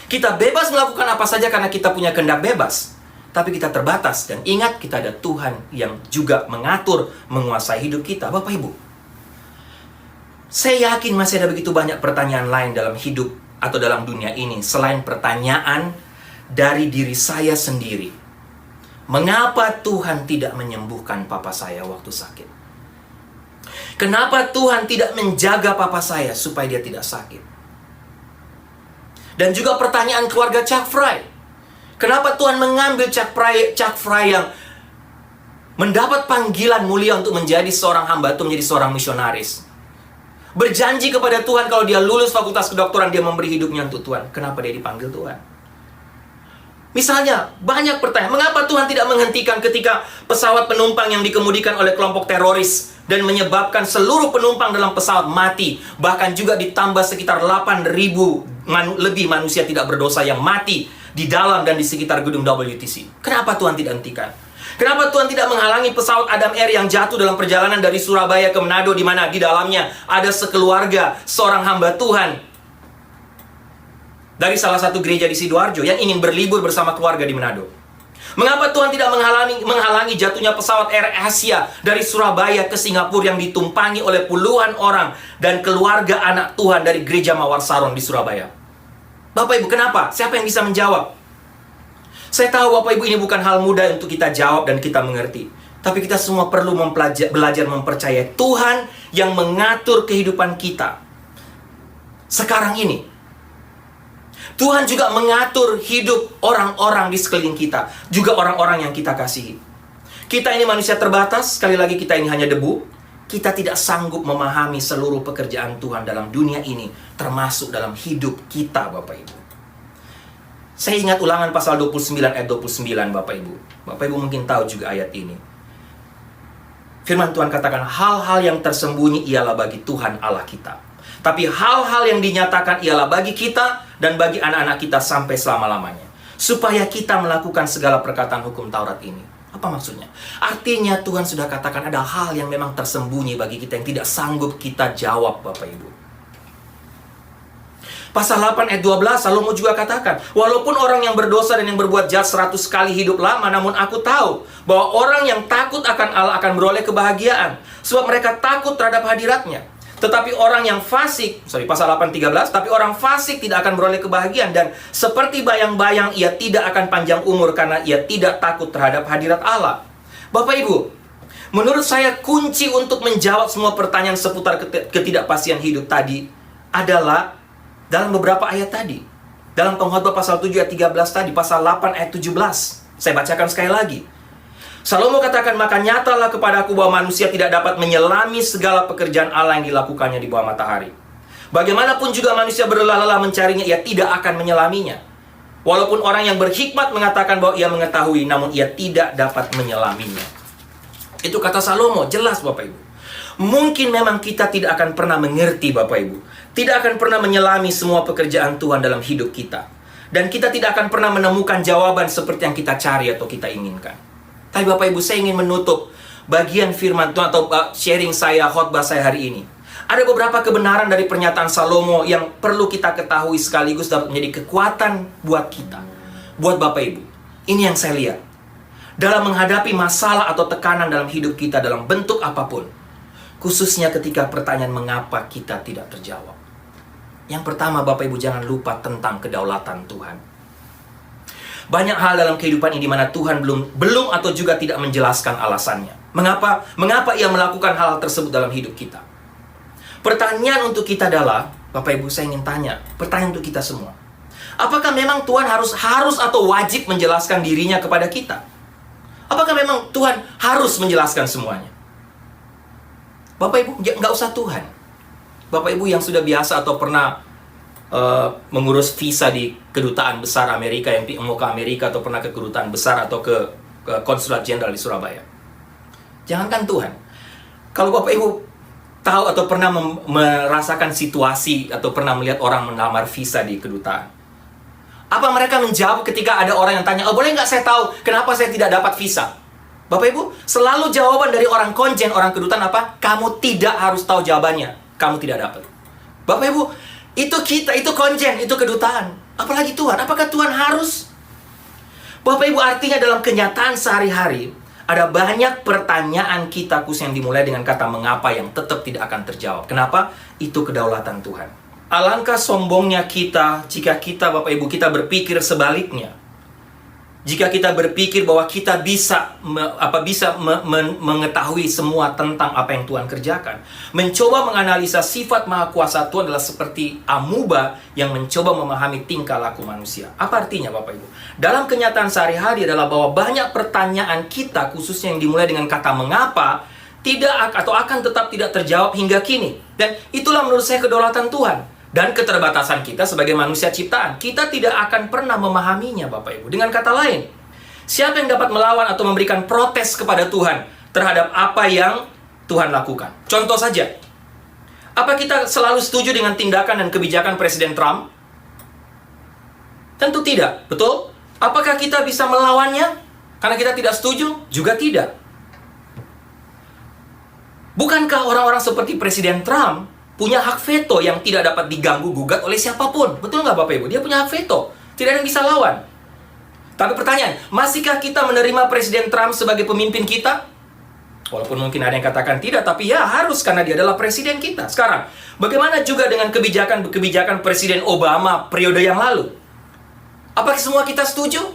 Kita bebas melakukan apa saja karena kita punya kehendak bebas. tapi kita terbatas. Dan ingat, kita ada Tuhan yang juga mengatur, menguasai hidup kita. Bapak Ibu, saya yakin masih ada begitu banyak pertanyaan lain dalam hidup atau dalam dunia ini selain pertanyaan dari diri saya sendiri. Mengapa Tuhan tidak menyembuhkan papa saya waktu sakit? Kenapa Tuhan tidak menjaga papa saya supaya dia tidak sakit? Dan juga pertanyaan keluarga Chuck Fry. Kenapa Tuhan mengambil Chuck Fry yang mendapat panggilan mulia untuk menjadi seorang hamba Tuhan, menjadi seorang misionaris? Berjanji kepada Tuhan kalau dia lulus fakultas kedokteran, dia memberi hidupnya untuk Tuhan. Kenapa dia dipanggil Tuhan? Misalnya, banyak pertanyaan. Mengapa Tuhan tidak menghentikan ketika pesawat penumpang yang dikemudikan oleh kelompok teroris dan menyebabkan seluruh penumpang dalam pesawat mati? Bahkan juga ditambah sekitar 8.000 lebih manusia tidak berdosa yang mati di dalam dan di sekitar gedung WTC. Kenapa Tuhan tidak hentikan? Kenapa Tuhan tidak menghalangi pesawat Adam Air yang jatuh dalam perjalanan dari Surabaya ke Manado, di mana di dalamnya ada sekeluarga seorang hamba Tuhan dari salah satu gereja di Sidoarjo yang ingin berlibur bersama keluarga di Manado? Mengapa Tuhan tidak menghalangi jatuhnya pesawat Air Asia dari Surabaya ke Singapura yang ditumpangi oleh puluhan orang dan keluarga anak Tuhan dari gereja Mawar Saron di Surabaya? Bapak Ibu, kenapa? Siapa yang bisa menjawab? Saya tahu Bapak Ibu ini bukan hal mudah untuk kita jawab dan kita mengerti. Tapi kita semua perlu belajar mempercayai Tuhan yang mengatur kehidupan kita sekarang ini. Tuhan juga mengatur hidup orang-orang di sekeliling kita, juga orang-orang yang kita kasihi. Kita ini manusia terbatas, sekali lagi kita ini hanya debu. Kita tidak sanggup memahami seluruh pekerjaan Tuhan dalam dunia ini, termasuk dalam hidup kita, Bapak Ibu. Saya ingat Ulangan pasal 29 ayat 29, Bapak Ibu. Bapak Ibu mungkin tahu juga ayat ini. Firman Tuhan katakan, hal-hal yang tersembunyi ialah bagi Tuhan Allah kita. Tapi hal-hal yang dinyatakan ialah bagi kita dan bagi anak-anak kita sampai selama-lamanya. Supaya kita melakukan segala perkataan hukum Taurat ini. Apa maksudnya? Artinya Tuhan sudah katakan ada hal yang memang tersembunyi bagi kita yang tidak sanggup kita jawab, Bapak Ibu. Pasal 8 ayat 12, Salomo juga katakan, walaupun orang yang berdosa dan yang berbuat jahat 100 kali hidup lama, namun aku tahu bahwa orang yang takut akan Allah akan beroleh kebahagiaan. Sebab mereka takut terhadap hadiratnya. Tetapi orang yang fasik, pasal 8:13, tapi orang fasik tidak akan beroleh kebahagiaan. Dan seperti bayang-bayang ia tidak akan panjang umur karena ia tidak takut terhadap hadirat Allah. Bapak Ibu, menurut saya kunci untuk menjawab semua pertanyaan seputar ketidakpastian hidup tadi adalah dalam beberapa ayat tadi. Dalam Pengkhotbah pasal 7 ayat 13 tadi, pasal 8 ayat 17. Saya bacakan sekali lagi. Salomo katakan, maka nyatalah kepadaku bahwa manusia tidak dapat menyelami segala pekerjaan Allah yang dilakukannya di bawah matahari. Bagaimanapun juga manusia berlelah-lelah mencarinya, ia tidak akan menyelaminya. Walaupun orang yang berhikmat mengatakan bahwa ia mengetahui, namun ia tidak dapat menyelaminya. Itu kata Salomo, jelas Bapak Ibu. Mungkin memang kita tidak akan pernah mengerti, Bapak Ibu. Tidak akan pernah menyelami semua pekerjaan Tuhan dalam hidup kita. Dan kita tidak akan pernah menemukan jawaban seperti yang kita cari atau kita inginkan. Tapi Bapak Ibu, saya ingin menutup bagian firman Tuhan atau sharing saya, khotbah saya hari ini. Ada beberapa kebenaran dari pernyataan Salomo yang perlu kita ketahui sekaligus dapat menjadi kekuatan buat kita. Buat Bapak Ibu. Ini yang saya lihat. Dalam menghadapi masalah atau tekanan dalam hidup kita dalam bentuk apapun. Khususnya ketika pertanyaan mengapa kita tidak terjawab. Yang pertama, Bapak Ibu, jangan lupa tentang kedaulatan Tuhan. Banyak hal dalam kehidupan ini di mana Tuhan belum atau juga tidak menjelaskan alasannya. Mengapa ia melakukan hal tersebut dalam hidup kita? Pertanyaan untuk kita adalah, Bapak Ibu, saya ingin tanya, pertanyaan untuk kita semua. Apakah memang Tuhan harus atau wajib menjelaskan dirinya kepada kita? Apakah memang Tuhan harus menjelaskan semuanya? Bapak Ibu, nggak usah Tuhan. Bapak Ibu yang sudah biasa atau pernah mengurus visa di kedutaan besar Amerika, yang mau ke Amerika atau pernah ke kedutaan besar atau ke konsulat jenderal di Surabaya. Jangankan Tuhan. Kalau Bapak Ibu tahu atau pernah merasakan situasi atau pernah melihat orang melamar visa di kedutaan, apa mereka menjawab ketika ada orang yang tanya, boleh nggak saya tahu kenapa saya tidak dapat visa? Bapak Ibu, selalu jawaban dari orang konjen, orang kedutaan apa? Kamu tidak harus tahu jawabannya, kamu tidak dapat. Bapak Ibu, itu kita, itu konjen, itu kedutaan. Apalagi Tuhan, apakah Tuhan harus? Bapak Ibu, artinya dalam kenyataan sehari-hari, ada banyak pertanyaan kita khusus yang dimulai dengan kata mengapa yang tetap tidak akan terjawab. Kenapa? Itu kedaulatan Tuhan. Alangkah sombongnya kita jika kita, Bapak Ibu, kita berpikir sebaliknya. Jika kita berpikir bahwa kita bisa mengetahui semua tentang apa yang Tuhan kerjakan. Mencoba menganalisa sifat maha kuasa Tuhan adalah seperti amuba yang mencoba memahami tingkah laku manusia. Apa artinya, Bapak Ibu? Dalam kenyataan sehari-hari adalah bahwa banyak pertanyaan kita, khususnya yang dimulai dengan kata mengapa, tidak atau akan tetap tidak terjawab hingga kini. Dan itulah menurut saya kedaulatan Tuhan. Dan keterbatasan kita sebagai manusia ciptaan. Kita tidak akan pernah memahaminya, Bapak Ibu. Dengan kata lain, siapa yang dapat melawan atau memberikan protes kepada Tuhan terhadap apa yang Tuhan lakukan? Contoh saja, apa kita selalu setuju dengan tindakan dan kebijakan Presiden Trump? Tentu tidak, betul? Apakah kita bisa melawannya karena kita tidak setuju? Juga tidak. Bukankah orang-orang seperti Presiden Trump punya hak veto yang tidak dapat diganggu-gugat oleh siapapun? Betul nggak, Bapak Ibu? Dia punya hak veto. Tidak ada yang bisa lawan. Tapi pertanyaan, masihkah kita menerima Presiden Trump sebagai pemimpin kita? Walaupun mungkin ada yang katakan tidak, tapi ya harus karena dia adalah presiden kita. Sekarang, bagaimana juga dengan kebijakan Presiden Obama periode yang lalu? Apakah semua kita setuju?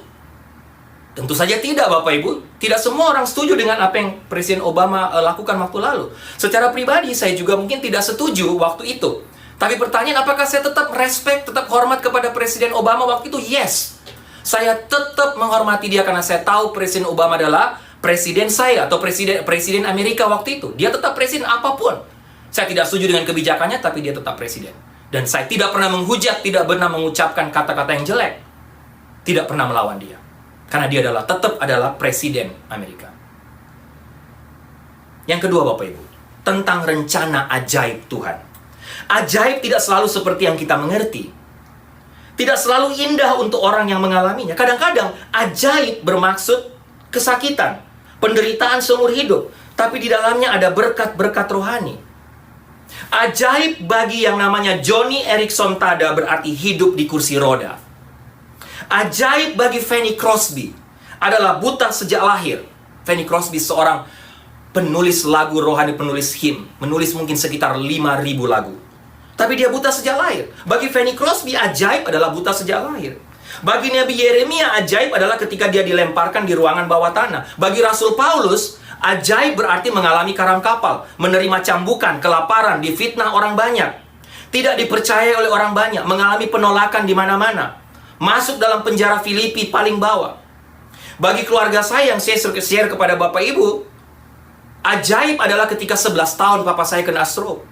Tentu saja tidak, Bapak Ibu. Tidak semua orang setuju dengan apa yang Presiden Obama lakukan waktu lalu. Secara pribadi, saya juga mungkin tidak setuju waktu itu. Tapi pertanyaan, apakah saya tetap respect, tetap hormat kepada Presiden Obama waktu itu? Yes. Saya tetap menghormati dia karena saya tahu Presiden Obama adalah presiden saya atau presiden Amerika waktu itu. Dia tetap presiden apapun. Saya tidak setuju dengan kebijakannya, tapi dia tetap presiden. Dan saya tidak pernah menghujat, tidak pernah mengucapkan kata-kata yang jelek. Tidak pernah melawan dia. Karena dia tetap adalah presiden Amerika. Yang kedua, Bapak Ibu, tentang rencana ajaib Tuhan. Ajaib tidak selalu seperti yang kita mengerti. Tidak selalu indah untuk orang yang mengalaminya. Kadang-kadang ajaib bermaksud kesakitan, penderitaan seumur hidup. Tapi di dalamnya ada berkat-berkat rohani. Ajaib bagi yang namanya Joni Eareckson Tada berarti hidup di kursi roda. Ajaib bagi Fanny Crosby adalah buta sejak lahir. Fanny Crosby seorang penulis lagu rohani, penulis hymn. Menulis mungkin sekitar 5.000 lagu. Tapi dia buta sejak lahir. Bagi Fanny Crosby, ajaib adalah buta sejak lahir. Bagi Nabi Yeremia, ajaib adalah ketika dia dilemparkan di ruangan bawah tanah. Bagi Rasul Paulus, ajaib berarti mengalami karam kapal, menerima cambukan, kelaparan, difitnah orang banyak, tidak dipercaya oleh orang banyak, mengalami penolakan di mana-mana. Masuk dalam penjara Filipi paling bawah. Bagi keluarga saya yang saya share kepada Bapak Ibu, ajaib adalah ketika 11 tahun papa saya kena stroke.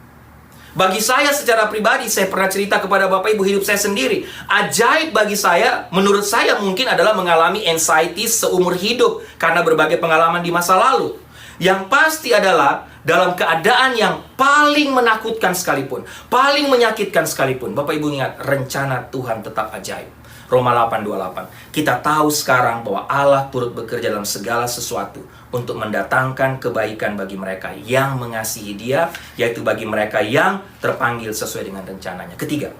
Bagi saya secara pribadi, saya pernah cerita kepada Bapak Ibu hidup saya sendiri. Ajaib bagi saya, menurut saya mungkin adalah mengalami anxiety seumur hidup karena berbagai pengalaman di masa lalu. Yang pasti adalah dalam keadaan yang paling menakutkan sekalipun, paling menyakitkan sekalipun, Bapak Ibu ingat, rencana Tuhan tetap ajaib. Roma 8:28. Kita tahu sekarang bahwa Allah turut bekerja dalam segala sesuatu untuk mendatangkan kebaikan bagi mereka yang mengasihi Dia, yaitu bagi mereka yang terpanggil sesuai dengan rencananya. Ketiga,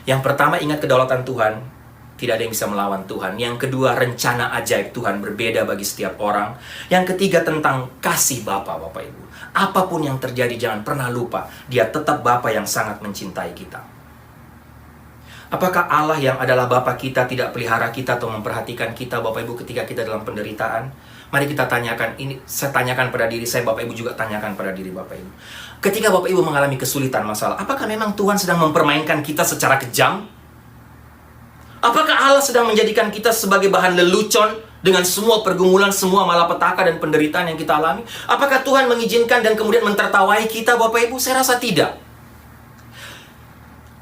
yang pertama, ingat kedaulatan Tuhan. Tidak ada yang bisa melawan Tuhan. Yang kedua, rencana ajaib Tuhan berbeda bagi setiap orang. Yang ketiga, tentang kasih Bapa, Bapak Ibu. Apapun yang terjadi, jangan pernah lupa, Dia tetap Bapa yang sangat mencintai kita. Apakah Allah yang adalah Bapa kita tidak pelihara kita atau memperhatikan kita, Bapak Ibu, ketika kita dalam penderitaan? Mari kita tanyakan, ini saya tanyakan pada diri saya, Bapak Ibu juga tanyakan pada diri Bapak Ibu. Ketika Bapak Ibu mengalami kesulitan masalah, apakah memang Tuhan sedang mempermainkan kita secara kejam? Apakah Allah sedang menjadikan kita sebagai bahan lelucon dengan semua pergumulan, semua malapetaka dan penderitaan yang kita alami? Apakah Tuhan mengizinkan dan kemudian mentertawai kita, Bapak Ibu? Saya rasa tidak.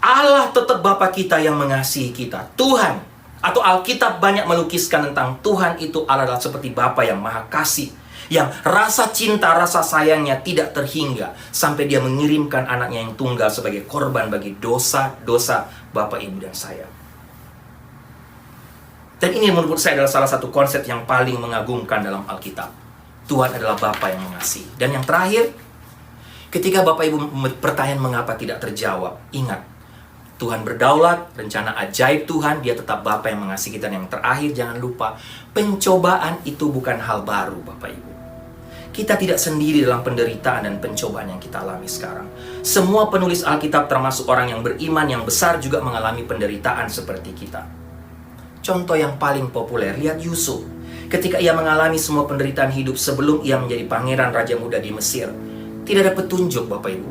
Allah tetap Bapa kita yang mengasihi kita. Tuhan atau Alkitab banyak melukiskan tentang Tuhan itu adalah seperti Bapa yang maha kasih, yang rasa cinta, rasa sayangnya tidak terhingga sampai Dia mengirimkan anaknya yang tunggal sebagai korban bagi dosa-dosa Bapak, Ibu, dan saya. Dan ini menurut saya adalah salah satu konsep yang paling mengagumkan dalam Alkitab. Tuhan adalah Bapa yang mengasihi. Dan yang terakhir, ketika Bapak Ibu pertanyaan mengapa tidak terjawab, ingat, Tuhan berdaulat, rencana ajaib Tuhan, Dia tetap Bapa yang mengasihi kita. Dan yang terakhir, jangan lupa, pencobaan itu bukan hal baru, Bapak Ibu. Kita tidak sendiri dalam penderitaan dan pencobaan yang kita alami sekarang. Semua penulis Alkitab termasuk orang yang beriman yang besar juga mengalami penderitaan seperti kita. Contoh yang paling populer, lihat Yusuf. Ketika ia mengalami semua penderitaan hidup sebelum ia menjadi pangeran raja muda di Mesir, tidak ada petunjuk, Bapak Ibu,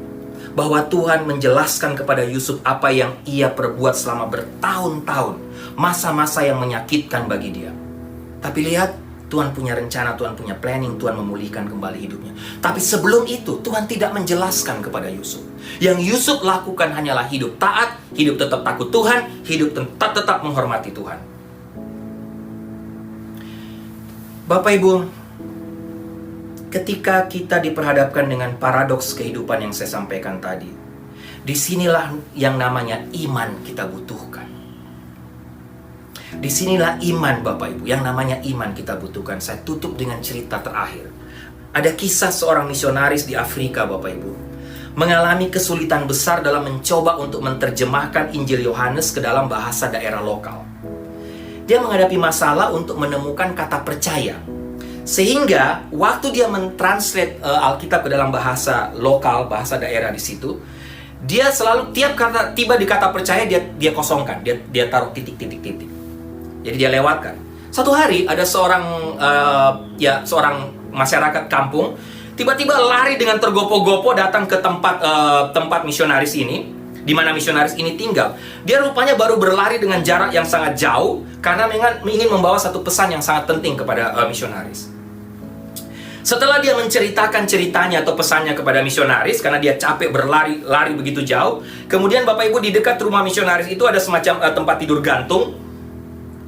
bahwa Tuhan menjelaskan kepada Yusuf apa yang ia perbuat selama bertahun-tahun, masa-masa yang menyakitkan bagi dia. Tapi lihat, Tuhan punya rencana, Tuhan punya planning, Tuhan memulihkan kembali hidupnya. Tapi sebelum itu, Tuhan tidak menjelaskan kepada Yusuf. Yang Yusuf lakukan hanyalah hidup taat, hidup tetap takut Tuhan, hidup tetap menghormati Tuhan. Bapak Ibu, ketika kita diperhadapkan dengan paradoks kehidupan yang saya sampaikan tadi, disinilah yang namanya iman kita butuhkan. Disinilah iman, Bapak Ibu, yang namanya iman kita butuhkan. Saya tutup dengan cerita terakhir. Ada kisah seorang misionaris di Afrika, Bapak Ibu, mengalami kesulitan besar dalam mencoba untuk menerjemahkan Injil Yohanes ke dalam bahasa daerah lokal. Dia menghadapi masalah untuk menemukan kata percaya. Sehingga waktu dia mentranslate Alkitab ke dalam bahasa lokal, bahasa daerah di situ, dia selalu tiap kata tiba di kata percaya dia kosongkan, dia taruh titik. Jadi dia lewatkan. Satu hari ada seorang masyarakat kampung tiba-tiba lari dengan tergopoh-gopoh datang ke tempat misionaris ini, di mana misionaris ini tinggal. Dia rupanya baru berlari dengan jarak yang sangat jauh karena ingin membawa satu pesan yang sangat penting kepada misionaris. Setelah dia menceritakan ceritanya atau pesannya kepada misionaris, karena dia capek berlari begitu jauh, kemudian Bapak Ibu, di dekat rumah misionaris itu ada semacam tempat tidur gantung.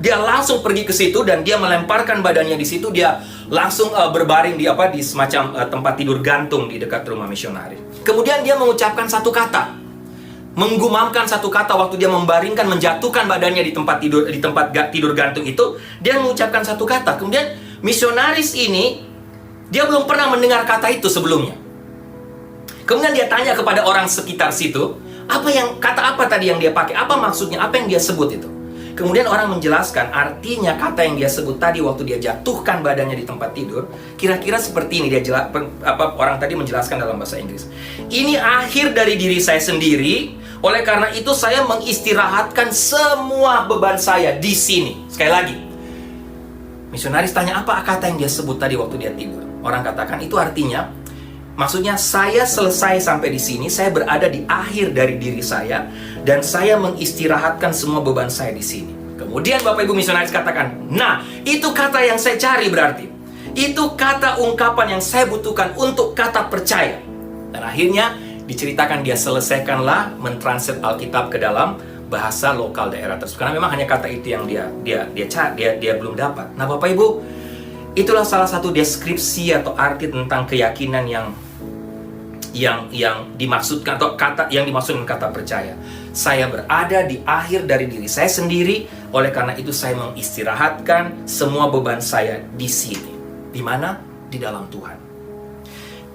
Dia langsung pergi ke situ dan dia melemparkan badannya di situ. Dia langsung berbaring di semacam tempat tidur gantung di dekat rumah misionaris. Kemudian dia mengucapkan satu kata, menggumamkan satu kata waktu dia membaringkan, menjatuhkan badannya di tempat tidur gantung itu. Dia mengucapkan satu kata. Kemudian misionaris ini, dia belum pernah mendengar kata itu sebelumnya. Kemudian dia tanya kepada orang sekitar situ, kata apa tadi yang dia pakai? Apa maksudnya? Apa yang dia sebut itu? Kemudian orang menjelaskan artinya kata yang dia sebut tadi waktu dia jatuhkan badannya di tempat tidur, kira-kira seperti ini. Orang tadi menjelaskan dalam bahasa Inggris. Ini akhir dari diri saya sendiri, oleh karena itu saya mengistirahatkan semua beban saya di sini. Sekali lagi, misionaris tanya apa kata yang dia sebut tadi waktu dia tidur. Orang katakan itu artinya, maksudnya saya selesai sampai di sini, saya berada di akhir dari diri saya, dan saya mengistirahatkan semua beban saya di sini. Kemudian Bapak Ibu misionaris katakan, nah itu kata yang saya cari berarti. Itu kata ungkapan yang saya butuhkan untuk kata percaya. Dan akhirnya diceritakan dia selesaikanlah mentranslate Alkitab ke dalam bahasa lokal daerah tersebut. Karena memang hanya kata itu yang dia belum dapat. Nah Bapak Ibu, itulah salah satu deskripsi atau arti tentang keyakinan yang dimaksudkan, atau kata yang dimaksudkan kata percaya. Saya berada di akhir dari diri saya sendiri, oleh karena itu saya mengistirahatkan semua beban saya di sini. Di mana? Di dalam Tuhan.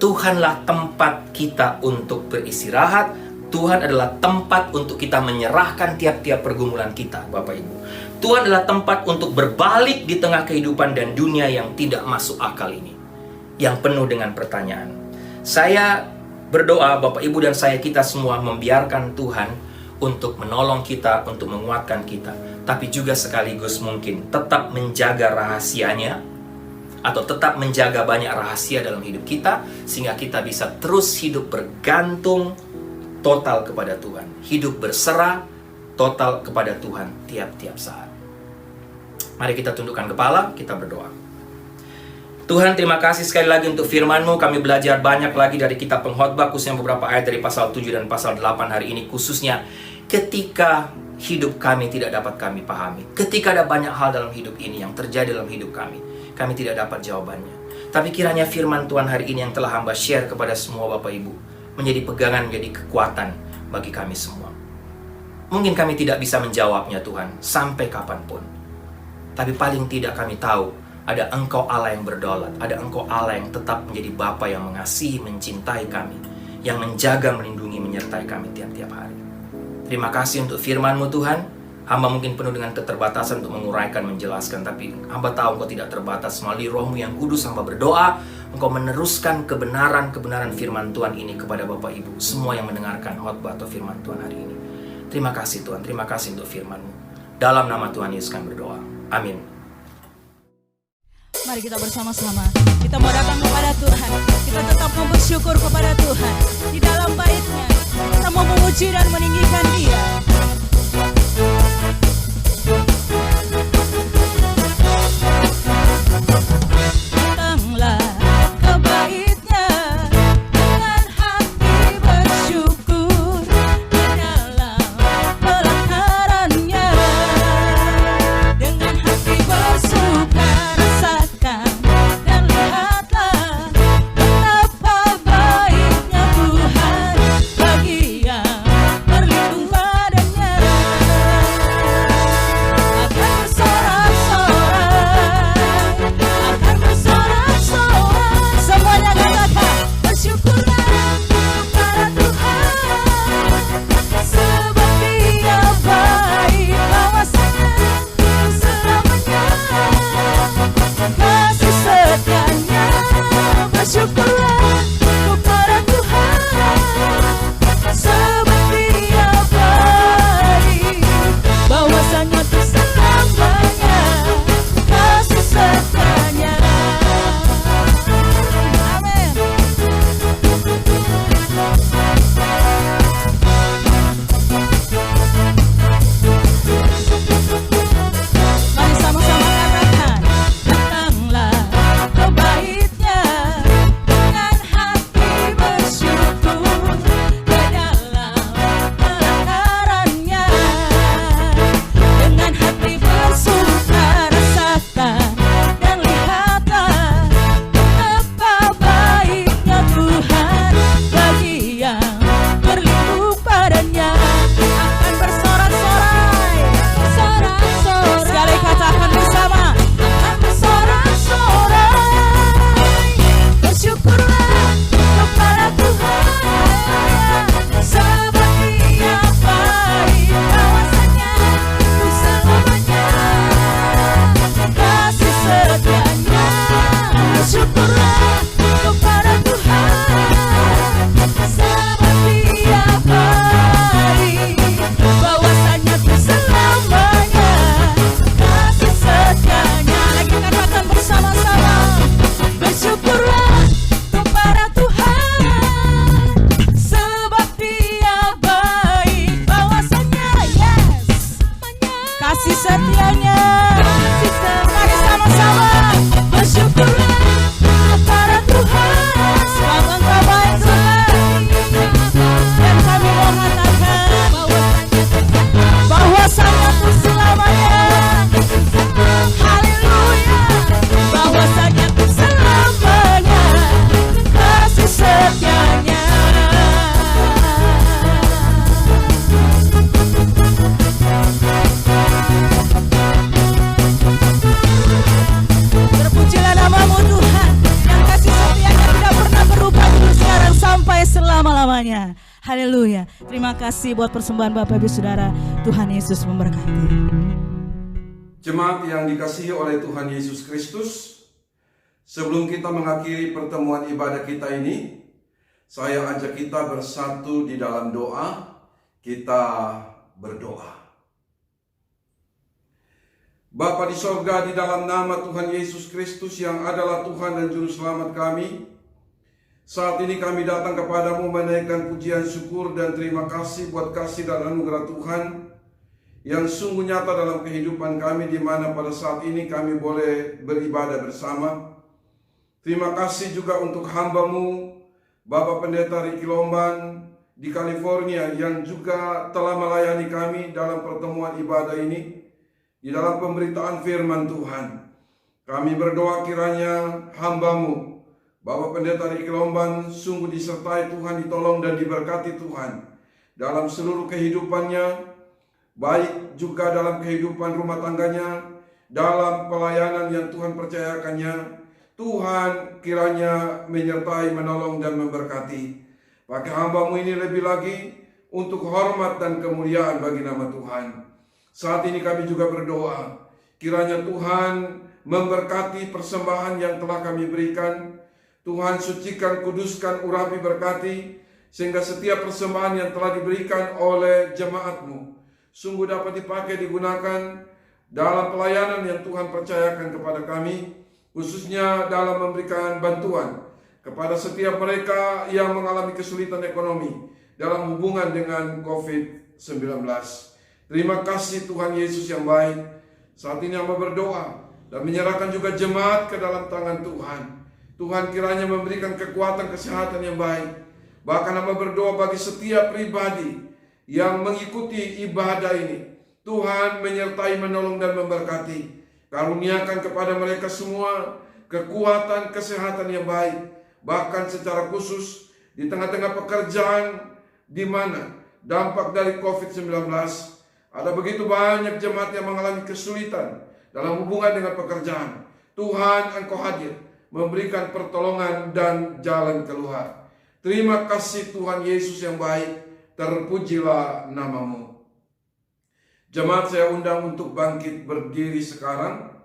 Tuhanlah tempat kita untuk beristirahat. Tuhan adalah tempat untuk kita menyerahkan tiap-tiap pergumulan kita, Bapak Ibu. Tuhan adalah tempat untuk berbalik di tengah kehidupan dan dunia yang tidak masuk akal ini, yang penuh dengan pertanyaan. Saya berdoa Bapak Ibu dan kita semua membiarkan Tuhan untuk menolong kita, untuk menguatkan kita, tapi juga sekaligus mungkin tetap menjaga rahasianya, atau tetap menjaga banyak rahasia dalam hidup kita, sehingga kita bisa terus hidup bergantung total kepada Tuhan, hidup berserah total kepada Tuhan tiap-tiap saat. Mari kita tundukkan kepala, kita berdoa. Tuhan, terima kasih sekali lagi untuk firman-Mu. Kami belajar banyak lagi dari kitab Pengkhotbah, khususnya beberapa ayat dari pasal 7 dan pasal 8 hari ini, khususnya ketika hidup kami tidak dapat kami pahami. Ketika ada banyak hal dalam hidup ini yang terjadi dalam hidup kami tidak dapat jawabannya. Tapi kiranya firman Tuhan hari ini yang telah hamba share kepada semua Bapak Ibu menjadi pegangan, menjadi kekuatan bagi kami semua. Mungkin kami tidak bisa menjawabnya Tuhan sampai kapanpun, tapi paling tidak kami tahu ada Engkau Allah yang berdaulat, ada Engkau Allah yang tetap menjadi Bapa yang mengasihi, mencintai kami, yang menjaga, melindungi, menyertai kami tiap-tiap hari. Terima kasih untuk firman-Mu Tuhan. Hamba mungkin penuh dengan keterbatasan untuk menguraikan, menjelaskan, tapi hamba tahu Engkau tidak terbatas. Melalui Roh-Mu yang kudus, hamba berdoa Engkau meneruskan kebenaran-kebenaran firman Tuhan ini kepada Bapak Ibu semua yang mendengarkan khotbah atau firman Tuhan hari ini. Terima kasih Tuhan, terima kasih untuk firman-Mu. Dalam nama Tuhan Yesus kami berdoa. Amin. Mari kita bersama-sama, kita mau datang kepada Tuhan. Kita tetap mau bersyukur kepada Tuhan. Di dalam bait-Nya kita mau memuji dan meninggikan Dia. Datanglah ke bait-Nya dengan hati bersyukur, di dalam pelataran-Nya dengan hati bersuka rasakan dan lihatlah betapa baiknya Tuhan bagi yang berlindung padanya. Akan bersorak-sorai, semuanya katakan bersyukurlah kepada Tuhan, sebab Dia baik, kawasannya selamanya, kasih setianya. Bersyukurlah kepada Tuhan, sebab Dia baik, bahwasanya untuk selamanya, kasih setianya. Amin. Mari sama-sama katakan, datanglah ke bait-Nya dengan hati bersyukur, di dalam pelataran-Nya dengan hati bersuka rasakan dan lihatlah betapa baiknya Tuhan bagi yang berlindung padanya. Akan bersorak-sorai, sorak-sorai, sekali katakan bersama, akan bersorak-sorai. Bersyukurlah kepada Tuhan, sebab Dia baik, kawasannya untuk selamanya, kasih setianya. Bersyukurlah kepada Tuhan, sebab Dia baik, bahwasanya untuk selamanya, kasih setianya. Lagi katakan bersama-sama, bersyukurlah kepada Tuhan, sebab Dia baik, bahwasanya kasih setianya. Mari sama-sama bersyukurlah kepada Tuhan, sebab Engkau baik Tuhan. Dan kami mau katakan bahwasanya untuk selamanya. Haleluya, bahwasanya untuk selamanya, kasih setianya. Terpujilah nama-Mu Tuhan, yang kasih setianya tidak pernah berubah dulu, sekarang sampai selama-lamanya. Haleluya. Terima kasih buat persembahan Bapak Ibu Saudara. Tuhan Yesus memberkati. Jemaat yang dikasihi oleh Tuhan Yesus Kristus, sebelum kita mengakhiri pertemuan ibadah kita ini, saya ajak kita bersatu di dalam doa. Kita berdoa. Bapa di sorga, di dalam nama Tuhan Yesus Kristus yang adalah Tuhan dan Juru Selamat kami, saat ini kami datang kepadamu menaikkan pujian syukur dan terima kasih buat kasih dan anugerah Tuhan yang sungguh nyata dalam kehidupan kami, di mana pada saat ini kami boleh beribadah bersama. Terima kasih juga untuk hamba-Mu, Bapak Pendeta Ricky Lomban di California, yang juga telah melayani kami dalam pertemuan ibadah ini, di dalam pemberitaan firman Tuhan. Kami berdoa kiranya hamba-Mu, Bapak Pendeta Ricky Lomban, sungguh disertai Tuhan, ditolong dan diberkati Tuhan dalam seluruh kehidupannya, baik juga dalam kehidupan rumah tangganya, dalam pelayanan yang Tuhan percayakannya. Tuhan kiranya menyertai, menolong dan memberkati. Pakai hamba-Mu ini lebih lagi untuk hormat dan kemuliaan bagi nama Tuhan. Saat ini kami juga berdoa, kiranya Tuhan memberkati persembahan yang telah kami berikan. Tuhan sucikan, kuduskan, urapi, berkati, sehingga setiap persembahan yang telah diberikan oleh jemaat-Mu sungguh dapat dipakai, digunakan dalam pelayanan yang Tuhan percayakan kepada kami, khususnya dalam memberikan bantuan kepada setiap mereka yang mengalami kesulitan ekonomi dalam hubungan dengan COVID-19. Terima kasih Tuhan Yesus yang baik. Saat ini hamba berdoa dan menyerahkan juga jemaat ke dalam tangan Tuhan. Tuhan kiranya memberikan kekuatan kesehatan yang baik. Bahkan hamba berdoa bagi setiap pribadi yang mengikuti ibadah ini, Tuhan menyertai, menolong dan memberkati. Karuniakan kepada mereka semua kekuatan kesehatan yang baik. Bahkan secara khusus di tengah-tengah pekerjaan di mana dampak dari COVID-19, ada begitu banyak jemaat yang mengalami kesulitan dalam hubungan dengan pekerjaan. Tuhan, Engkau hadir memberikan pertolongan dan jalan keluar. Terima kasih Tuhan Yesus yang baik. Terpujilah nama-Mu. Jemaat saya undang untuk bangkit berdiri sekarang.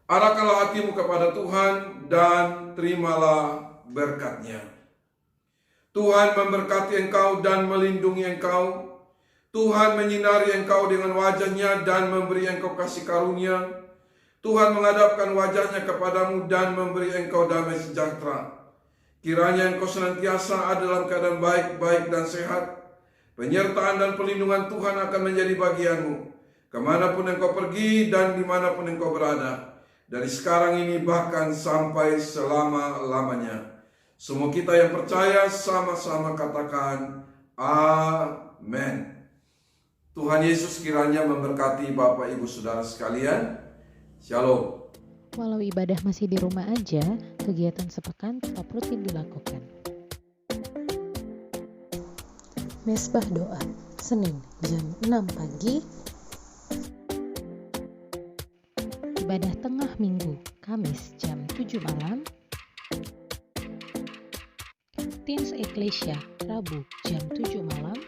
Arahkanlah hatimu kepada Tuhan dan terimalah berkat-Nya. Tuhan memberkati engkau dan melindungi engkau. Tuhan menyinari engkau dengan wajah-Nya dan memberi engkau kasih karunia. Tuhan menghadapkan wajah-Nya kepadamu dan memberi engkau damai sejahtera. Kiranya engkau senantiasa ada dalam keadaan baik dan sehat. Penyertaan dan perlindungan Tuhan akan menjadi bagianmu, kemanapun engkau pergi dan dimanapun engkau berada, dari sekarang ini bahkan sampai selama-lamanya. Semua kita yang percaya sama-sama katakan amin. Tuhan Yesus kiranya memberkati Bapak Ibu Saudara sekalian. Shalom. Walau ibadah masih di rumah aja, kegiatan sepekan tetap rutin dilakukan. Mesbah doa, Senin jam 6 pagi. Ibadah tengah minggu, Kamis jam 7 malam. Teens Ecclesia, Rabu jam 7 malam.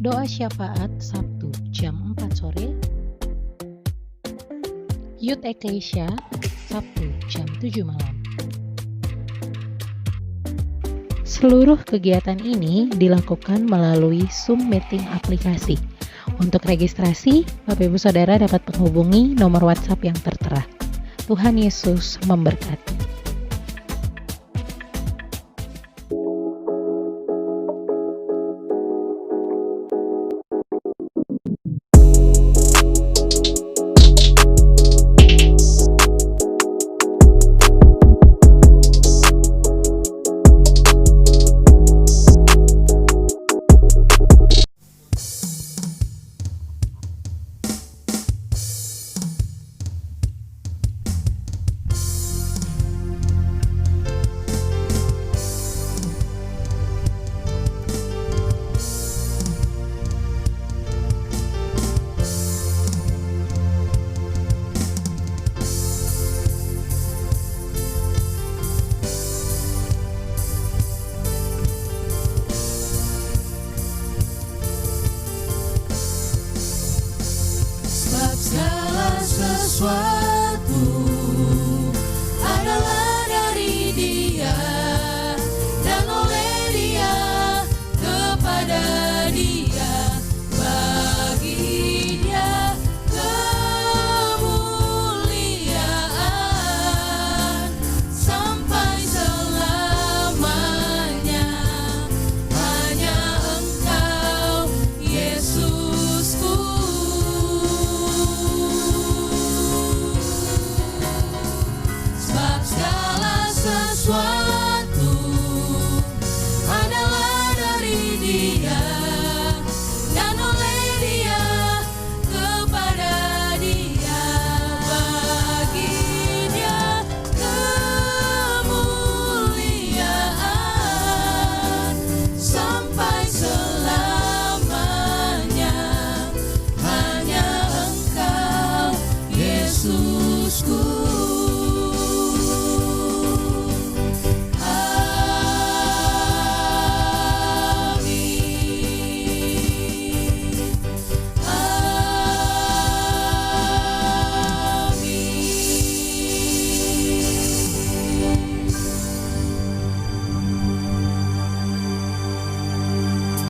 Doa syafaat, Sabtu jam 4 sore. Youth Ecclesia, Sabtu jam 7 malam. Seluruh kegiatan ini dilakukan melalui Zoom Meeting aplikasi. Untuk registrasi, Bapak Ibu Saudara dapat menghubungi nomor WhatsApp yang tertera. Tuhan Yesus memberkati. Segala sesuatu